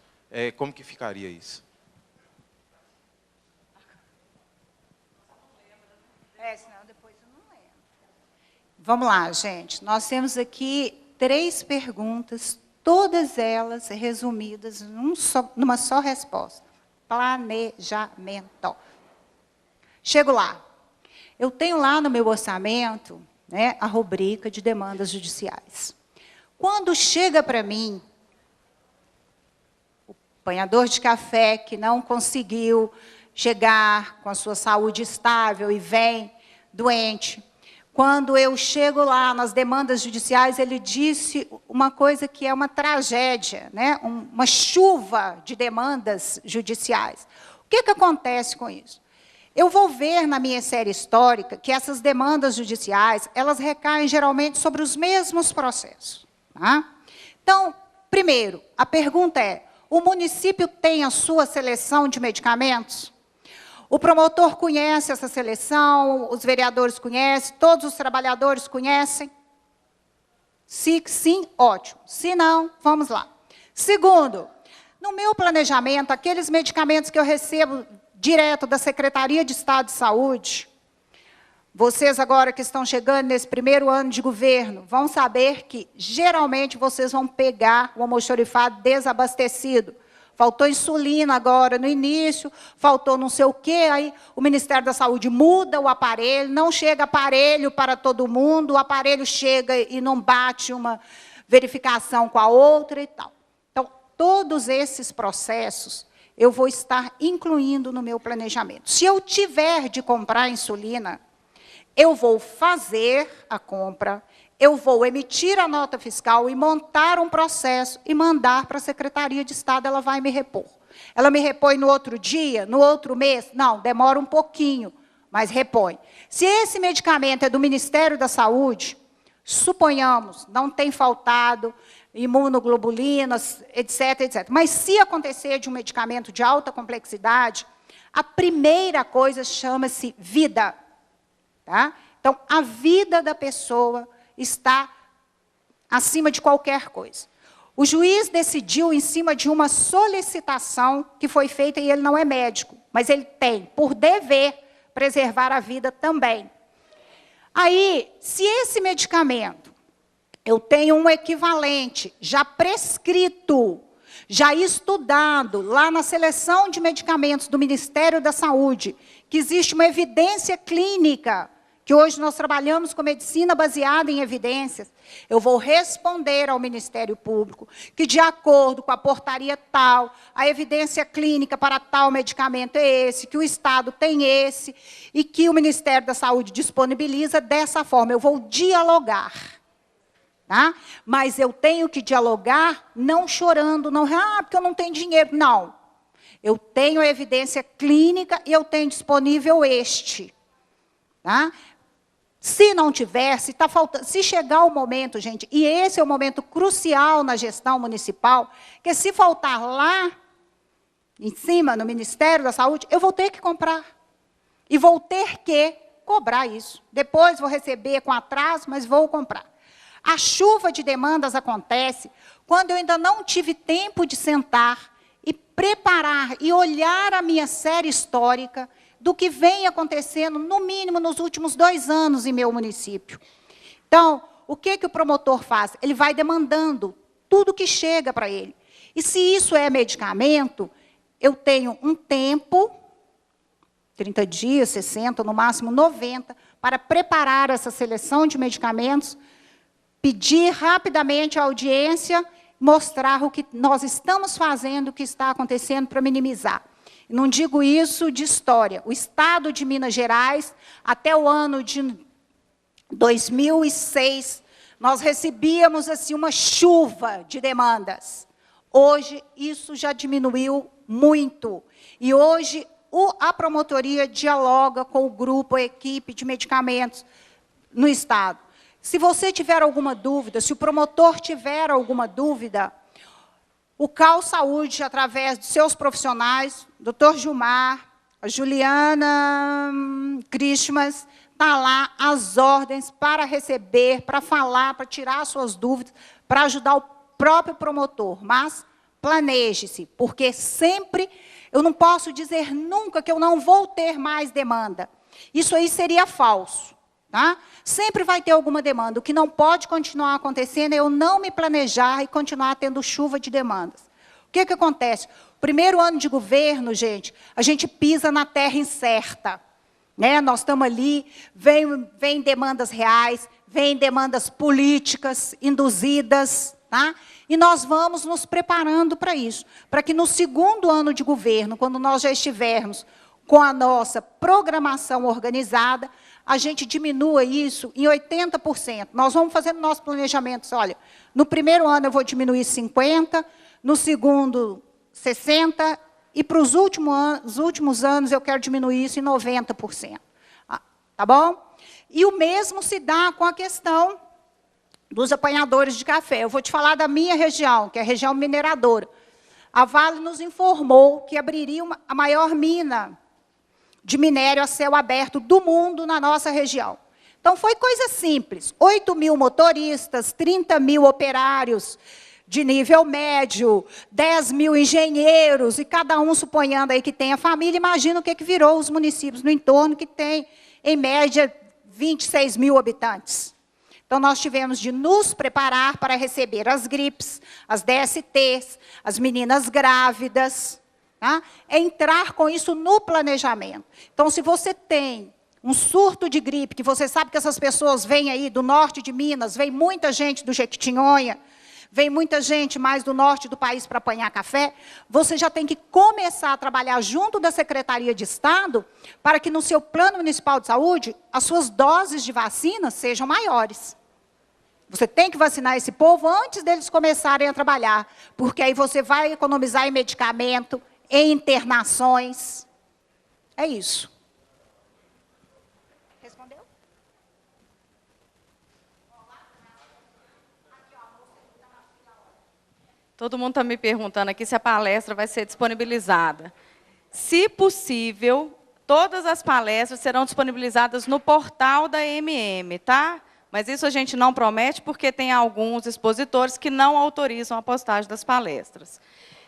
Como que ficaria isso? Senão depois eu não lembro. Vamos lá, gente. Nós temos aqui 3 perguntas, todas elas resumidas numa só resposta. Planejamento. Chego lá. eu tenho lá no meu orçamento, né, a rubrica de demandas judiciais. Quando chega para mim o apanhador de café que não conseguiu chegar com a sua saúde estável e vem doente, quando eu chego lá nas demandas judiciais, ele disse uma coisa que é uma tragédia, né? Uma chuva de demandas judiciais. O que acontece com isso? Eu vou ver na minha série histórica que essas demandas judiciais, elas recaem geralmente sobre os mesmos processos. Tá? Então, primeiro, a pergunta é, o município tem a sua seleção de medicamentos? O promotor conhece essa seleção, os vereadores conhecem, todos os trabalhadores conhecem? Se sim, ótimo. Se não, vamos lá. Segundo, no meu planejamento, aqueles medicamentos que eu recebo direto da Secretaria de Estado de Saúde, vocês agora que estão chegando nesse primeiro ano de governo, vão saber que, geralmente, vocês vão pegar o almoxarifado desabastecido. Faltou insulina agora no início, faltou não sei o quê, aí o Ministério da Saúde muda o aparelho, não chega aparelho para todo mundo, o aparelho chega e não bate uma verificação com a outra e tal. Então, todos esses processos eu vou estar incluindo no meu planejamento. Se eu tiver de comprar insulina, eu vou fazer a compra, eu vou emitir a nota fiscal e montar um processo e mandar para a Secretaria de Estado, ela vai me repor. Ela me repõe no outro dia, no outro mês? Não, demora um pouquinho, mas repõe. Se esse medicamento é do Ministério da Saúde, suponhamos, não tem faltado imunoglobulinas, etc, etc. Mas se acontecer de um medicamento de alta complexidade, a primeira coisa chama-se vida. Tá? Então, a vida da pessoa está acima de qualquer coisa. O juiz decidiu em cima de uma solicitação que foi feita, e ele não é médico, mas ele tem, por dever, preservar a vida também. Aí, se esse medicamento, eu tenho um equivalente já prescrito, já estudado, lá na seleção de medicamentos do Ministério da Saúde, que existe uma evidência clínica, que hoje nós trabalhamos com medicina baseada em evidências, eu vou responder ao Ministério Público que, de acordo com a portaria tal, a evidência clínica para tal medicamento é esse, que o Estado tem esse, e que o Ministério da Saúde disponibiliza dessa forma. Eu vou dialogar. Tá? Mas eu tenho que dialogar não chorando, não, porque eu não tenho dinheiro. Não. Eu tenho a evidência clínica e eu tenho disponível este. Tá? Se não tiver, se está faltando, se chegar o momento, gente, e esse é o momento crucial na gestão municipal, que se faltar lá, em cima, no Ministério da Saúde, eu vou ter que comprar. E vou ter que cobrar isso. Depois vou receber com atraso, mas vou comprar. A chuva de demandas acontece quando eu ainda não tive tempo de sentar e preparar e olhar a minha série histórica do que vem acontecendo, no mínimo, nos últimos 2 anos em meu município. Então, o que o promotor faz? Ele vai demandando tudo que chega para ele. E se isso é medicamento, eu tenho um tempo, 30 dias, 60, no máximo 90, para preparar essa seleção de medicamentos, pedir rapidamente a audiência, mostrar o que nós estamos fazendo, o que está acontecendo para minimizar. Não digo isso de história. O Estado de Minas Gerais, até o ano de 2006, nós recebíamos assim, uma chuva de demandas. Hoje, isso já diminuiu muito. E hoje, a promotoria dialoga com o grupo, a equipe de medicamentos no Estado. Se você tiver alguma dúvida, se o promotor tiver alguma dúvida, o CAU Saúde, através de seus profissionais, Dr. Gilmar, a Juliana Christmas, está lá às ordens para receber, para falar, para tirar suas dúvidas, para ajudar o próprio promotor. Mas planeje-se, porque sempre, eu não posso dizer nunca que eu não vou ter mais demanda. Isso aí seria falso. Tá? Sempre vai ter alguma demanda. O que não pode continuar acontecendo é eu não me planejar e continuar tendo chuva de demandas. O que acontece? O primeiro ano de governo, gente, a gente pisa na terra incerta. né? Nós estamos ali, vem demandas reais, vem demandas políticas induzidas, tá? E nós vamos nos preparando para isso, para que no segundo ano de governo, quando nós já estivermos com a nossa programação organizada, a gente diminua isso em 80%. Nós vamos fazendo nosso planejamento. Olha, no primeiro ano eu vou diminuir 50%, no segundo 60%, e para os últimos anos eu quero diminuir isso em 90%. Tá bom? E o mesmo se dá com a questão dos apanhadores de café. Eu vou te falar da minha região, que é a região mineradora. A Vale nos informou que abriria a maior mina de minério a céu aberto do mundo na nossa região. Então, foi coisa simples. 8 mil motoristas, 30 mil operários de nível médio, 10 mil engenheiros, e cada um suponhando aí que tenha família, imagina o que virou os municípios no entorno, que tem, em média, 26 mil habitantes. Então, nós tivemos de nos preparar para receber as gripes, as DSTs, as meninas grávidas, tá? É entrar com isso no planejamento. Então, se você tem um surto de gripe, que você sabe que essas pessoas vêm aí do norte de Minas, vem muita gente do Jequitinhonha, vem muita gente mais do norte do país para apanhar café, você já tem que começar a trabalhar junto da Secretaria de Estado para que no seu Plano Municipal de Saúde as suas doses de vacina sejam maiores. Você tem que vacinar esse povo antes deles começarem a trabalhar, porque aí você vai economizar em medicamento, em internações. É isso. Respondeu? Todo mundo está me perguntando aqui se a palestra vai ser disponibilizada. Se possível, todas as palestras serão disponibilizadas no portal da MM, tá? Mas isso a gente não promete, porque tem alguns expositores que não autorizam a postagem das palestras.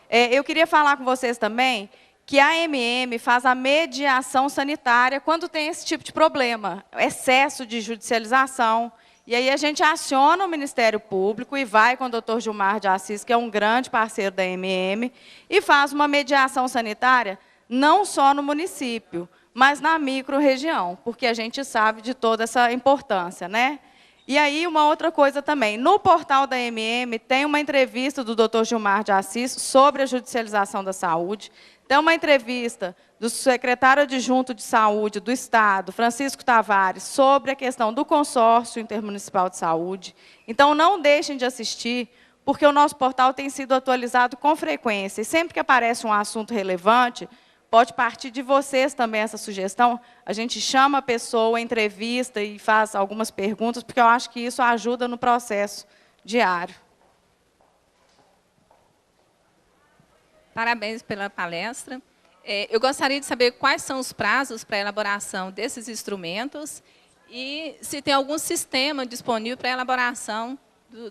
Eu queria falar com vocês também que a MM faz a mediação sanitária quando tem esse tipo de problema, excesso de judicialização. E aí a gente aciona o Ministério Público e vai com o Dr. Gilmar de Assis, que é um grande parceiro da MM, e faz uma mediação sanitária não só no município, mas na micro-região, porque a gente sabe de toda essa importância, né? E aí, uma outra coisa também, no portal da MM tem uma entrevista do Dr. Gilmar de Assis sobre a judicialização da saúde, tem uma entrevista do secretário adjunto de saúde do Estado, Francisco Tavares, sobre a questão do consórcio intermunicipal de saúde. Então, não deixem de assistir, porque o nosso portal tem sido atualizado com frequência, e sempre que aparece um assunto relevante, pode partir de vocês também essa sugestão. A gente chama a pessoa, entrevista e faz algumas perguntas, porque eu acho que isso ajuda no processo diário. Parabéns pela palestra. Eu gostaria de saber quais são os prazos para a elaboração desses instrumentos e se tem algum sistema disponível para a elaboração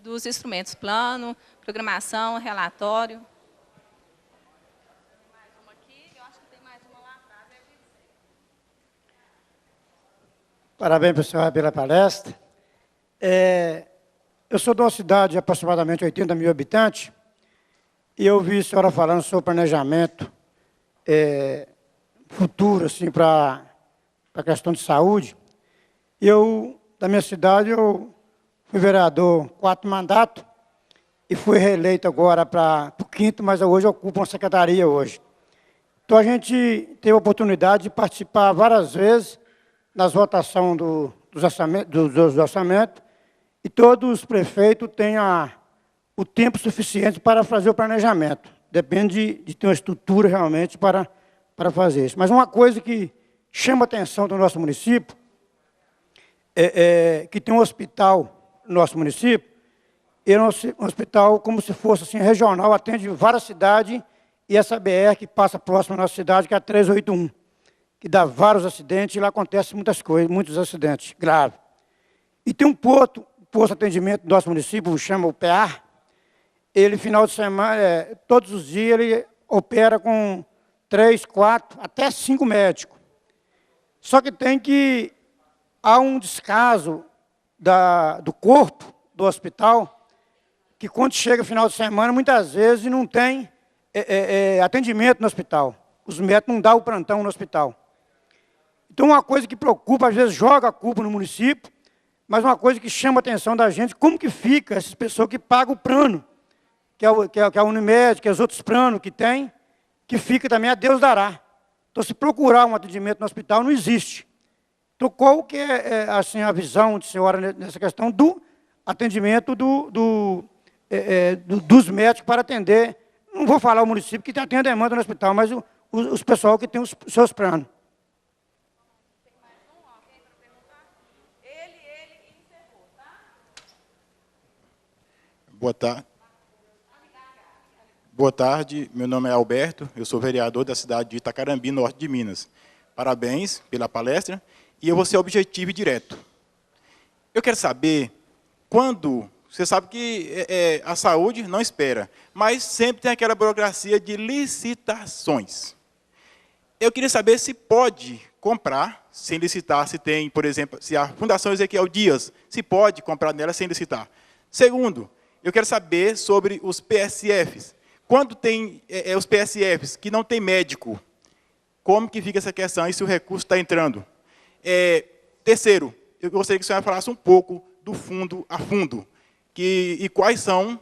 dos instrumentos, plano, programação, relatório. Parabéns, pessoal, pela palestra. Eu sou de uma cidade de aproximadamente 80 mil habitantes, e eu vi a senhora falando sobre planejamento futuro, assim, para a questão de saúde. Da minha cidade, eu fui vereador 4 mandatos, e fui reeleito agora para o 5º, mas hoje eu ocupo uma secretaria hoje. Então, a gente teve a oportunidade de participar várias vezes nas votações dos orçamentos, e todos os prefeitos têm o tempo suficiente para fazer o planejamento. Depende de ter uma estrutura realmente para fazer isso. Mas uma coisa que chama a atenção do nosso município é que tem um hospital no nosso município, e é um hospital como se fosse assim, regional, atende várias cidades, e essa BR que passa próximo à nossa cidade, que é a 381. Que dá vários acidentes, e lá acontecem muitas coisas, muitos acidentes graves. E tem um posto de atendimento do nosso município, chama o PA, ele, final de semana, todos os dias, ele opera com 3, 4, até 5 médicos. Só que há um descaso do corpo do hospital, que quando chega final de semana, muitas vezes não tem atendimento no hospital. Os médicos não dão o plantão no hospital. Então, uma coisa que preocupa, às vezes joga a culpa no município, mas uma coisa que chama a atenção da gente, como que fica essas pessoas que pagam o plano, que é a Unimed, que é os outros planos que tem, que fica também a Deus dará. Então, se procurar um atendimento no hospital, não existe. Então, qual que é assim, a visão de senhora nessa questão do atendimento dos médicos para atender, não vou falar o município que tem a demanda no hospital, mas os pessoal que tem os seus planos. Boa tarde. Boa tarde, meu nome é Alberto, eu sou vereador da cidade de Itacarambi, norte de Minas. Parabéns pela palestra e eu vou ser objetivo e direto. Eu quero saber quando, você sabe que a saúde não espera, mas sempre tem aquela burocracia de licitações. Eu queria saber se pode comprar sem licitar, se tem, por exemplo, se a Fundação Ezequiel Dias, se pode comprar nela sem licitar. Segundo, eu quero saber sobre os PSFs. Quando tem os PSFs que não tem médico, como que fica essa questão e se o recurso está entrando? Terceiro, eu gostaria que a senhora falasse um pouco do fundo a fundo, e quais são,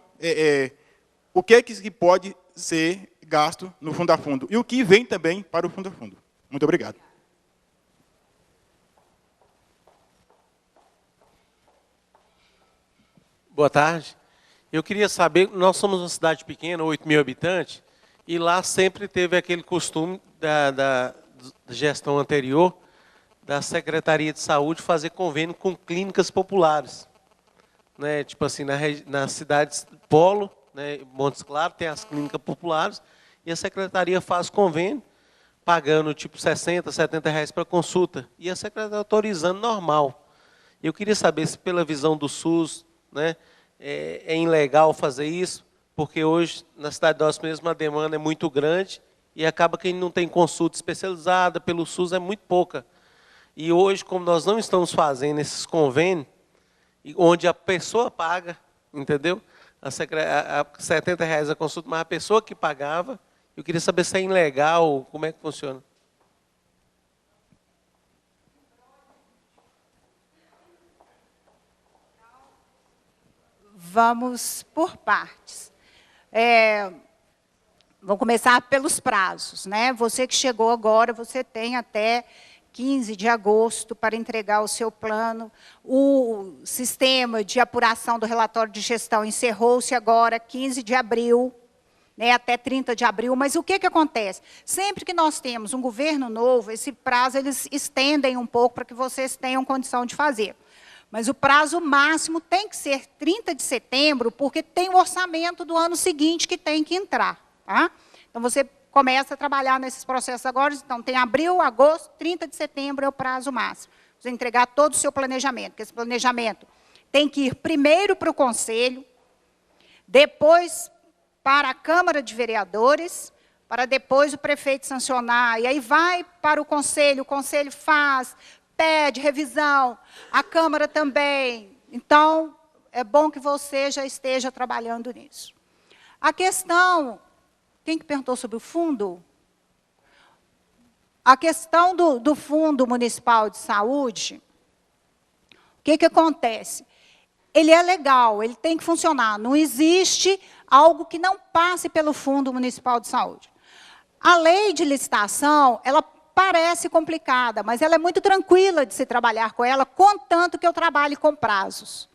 o que é que pode ser gasto no fundo a fundo, e o que vem também para o fundo a fundo. Muito obrigado. Boa tarde. Eu queria saber, nós somos uma cidade pequena, 8.000 habitantes, e lá sempre teve aquele costume da gestão anterior, da Secretaria de Saúde, fazer convênio com clínicas populares. Né? Tipo assim, nas cidades polo, né, Montes Claros, tem as clínicas populares, e a Secretaria faz convênio, pagando tipo 60, 70 reais para consulta, e a Secretaria autorizando normal. Eu queria saber se pela visão do SUS, né, é ilegal fazer isso, porque hoje, na cidade nossa mesmo, a demanda é muito grande e acaba que não tem consulta especializada, pelo SUS é muito pouca. E hoje, como nós não estamos fazendo esses convênios, onde a pessoa paga, entendeu? A 70 reais a consulta, mas a pessoa que pagava, eu queria saber se é ilegal, como é que funciona. Vamos por partes. Vou começar pelos prazos, né? Você que chegou agora, você tem até 15 de agosto para entregar o seu plano. O sistema de apuração do relatório de gestão encerrou-se agora, 15 de abril, né, até 30 de abril. Mas o que acontece? Sempre que nós temos um governo novo, esse prazo eles estendem um pouco para que vocês tenham condição de fazer. Mas o prazo máximo tem que ser 30 de setembro, porque tem o orçamento do ano seguinte que tem que entrar. Tá? Então, você começa a trabalhar nesses processos agora. Então, tem abril, agosto, 30 de setembro é o prazo máximo. Você entregar todo o seu planejamento, porque esse planejamento tem que ir primeiro para o Conselho, depois para a Câmara de Vereadores, para depois o prefeito sancionar. E aí vai para o Conselho faz, pede revisão, a Câmara também. Então, é bom que você já esteja trabalhando nisso. A questão, quem que perguntou sobre o fundo? A questão do Fundo Municipal de Saúde, o que acontece? Ele é legal, ele tem que funcionar. Não existe algo que não passe pelo Fundo Municipal de Saúde. A lei de licitação, ela parece complicada, mas ela é muito tranquila de se trabalhar com ela, contanto que eu trabalhe com prazos.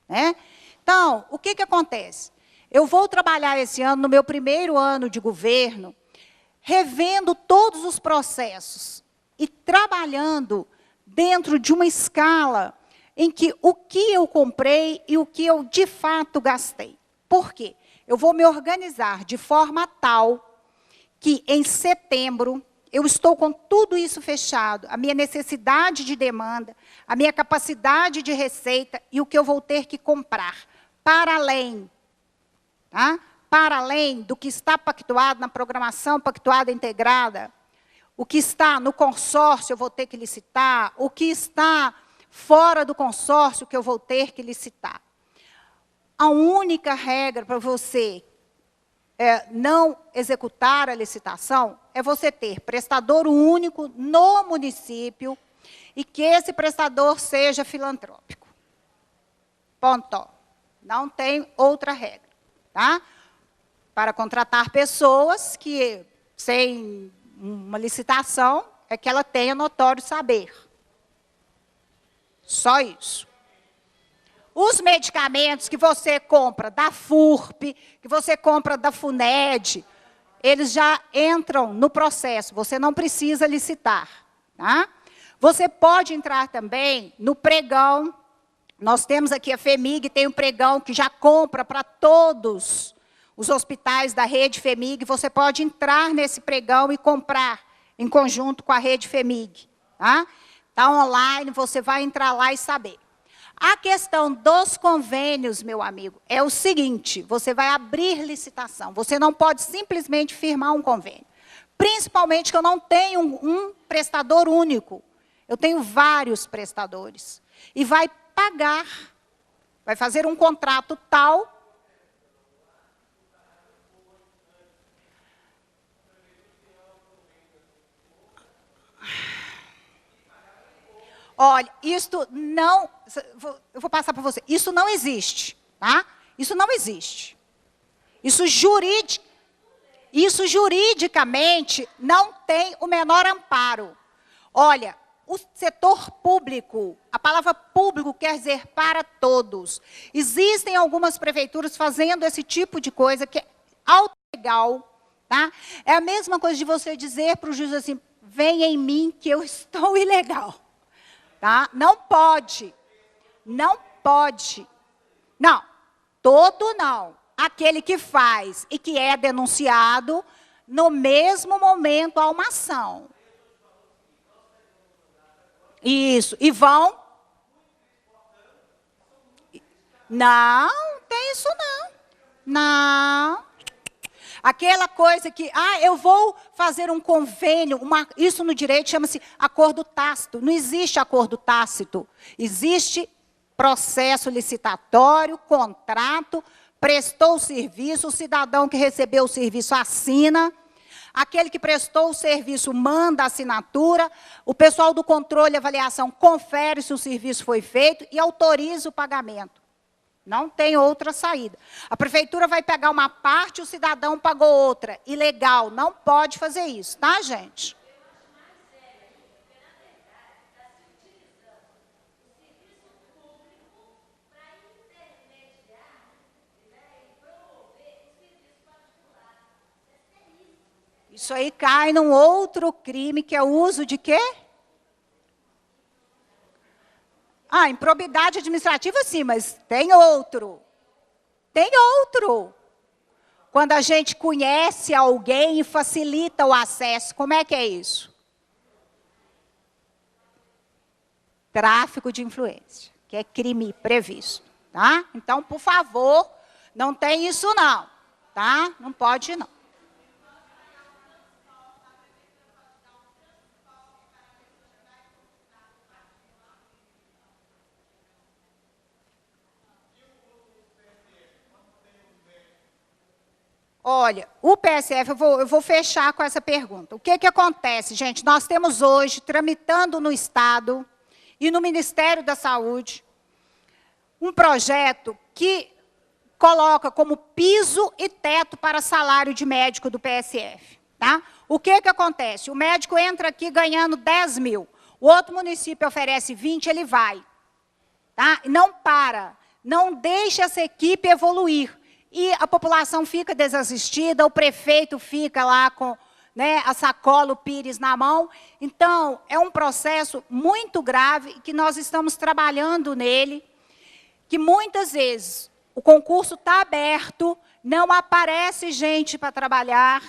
Né? Então, o que acontece? Eu vou trabalhar esse ano, no meu primeiro ano de governo, revendo todos os processos e trabalhando dentro de uma escala em que o que eu comprei e o que eu de fato gastei. Por quê? Eu vou me organizar de forma tal que em setembro eu estou com tudo isso fechado, a minha necessidade de demanda, a minha capacidade de receita e o que eu vou ter que comprar, para além, tá? Para além do que está pactuado na programação pactuada integrada, o que está no consórcio eu vou ter que licitar, o que está fora do consórcio que eu vou ter que licitar. A única regra para você não executar a licitação é você ter prestador único no município e que esse prestador seja filantrópico. Ponto. Não tem outra regra. Tá? Para contratar pessoas que, sem uma licitação, é que ela tenha notório saber. Só isso. Os medicamentos que você compra da FURP, que você compra da FUNED, eles já entram no processo, você não precisa licitar. Tá? Você pode entrar também no pregão. Nós temos aqui a FEMIG, tem um pregão que já compra para todos os hospitais da rede FEMIG. Você pode entrar nesse pregão e comprar em conjunto com a rede FEMIG. Tá? Está online, você vai entrar lá e saber. A questão dos convênios, meu amigo, é o seguinte, você vai abrir licitação, você não pode simplesmente firmar um convênio. Principalmente que eu não tenho um prestador único, eu tenho vários prestadores. E vai pagar, vai fazer um contrato tal. Olha, isto não, eu vou passar para você, isso não existe, tá? Isso não existe. Isso juridicamente não tem o menor amparo. Olha, o setor público, a palavra público quer dizer para todos. Existem algumas prefeituras fazendo esse tipo de coisa que é ilegal, tá? É a mesma coisa de você dizer para o juiz assim, vem em mim que eu estou ilegal. Tá? Não pode. Não pode. Não. Todo não. Aquele que faz e que é denunciado, no mesmo momento há uma ação. Isso. E vão? Não, tem isso não. Não. Aquela coisa que, eu vou fazer um convênio, isso no direito chama-se acordo tácito. Não existe acordo tácito. Existe processo licitatório, contrato, prestou o serviço, o cidadão que recebeu o serviço assina, aquele que prestou o serviço manda a assinatura, o pessoal do controle e avaliação confere se o serviço foi feito e autoriza o pagamento. Não tem outra saída. A prefeitura vai pegar uma parte, o cidadão pagou outra. Ilegal, não pode fazer isso, tá, gente? Isso aí cai num outro crime, que é o uso de quê? Improbidade administrativa, sim, mas tem outro. Tem outro. Quando a gente conhece alguém e facilita o acesso, como é que é isso? Tráfico de influência, que é crime previsto. Tá? Então, por favor, não tem isso não. Tá? Não pode não. Olha, o PSF, eu vou fechar com essa pergunta. O que acontece, gente? Nós temos hoje, tramitando no Estado e no Ministério da Saúde, um projeto que coloca como piso e teto para salário de médico do PSF. Tá? O que acontece? O médico entra aqui ganhando 10 mil, o outro município oferece 20, ele vai. Tá? Não para, não deixa essa equipe evoluir. E a população fica desassistida, o prefeito fica lá com a sacola, o pires na mão. Então, é um processo muito grave que nós estamos trabalhando nele, que muitas vezes o concurso está aberto, não aparece gente para trabalhar.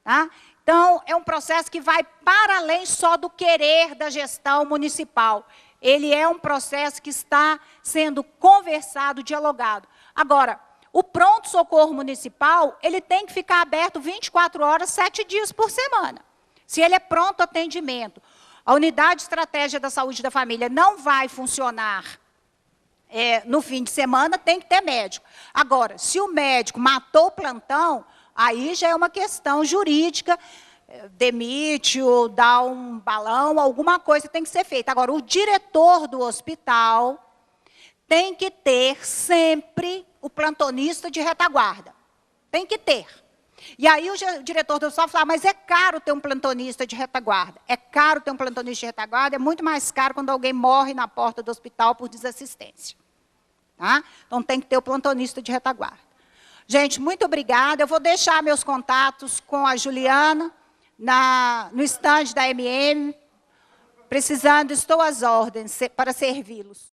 Tá? Então, é um processo que vai para além só do querer da gestão municipal. Ele é um processo que está sendo conversado, dialogado. Agora, o pronto-socorro municipal, ele tem que ficar aberto 24 horas, 7 dias por semana. Se ele é pronto atendimento. A unidade de estratégia da saúde da família não vai funcionar no fim de semana, tem que ter médico. Agora, se o médico matou o plantão, Aí já é uma questão jurídica, demite ou dá um balão, alguma coisa tem que ser feita. Agora, o diretor do hospital tem que ter sempre o plantonista de retaguarda. Tem que ter. E aí o diretor do hospital fala, mas é caro ter um plantonista de retaguarda. É caro ter um plantonista de retaguarda, é muito mais caro quando alguém morre na porta do hospital por desassistência. Tá? Então, tem que ter o plantonista de retaguarda. Gente, muito obrigada. Eu vou deixar meus contatos com a Juliana no estande da MM. Precisando, estou às ordens para servi-los.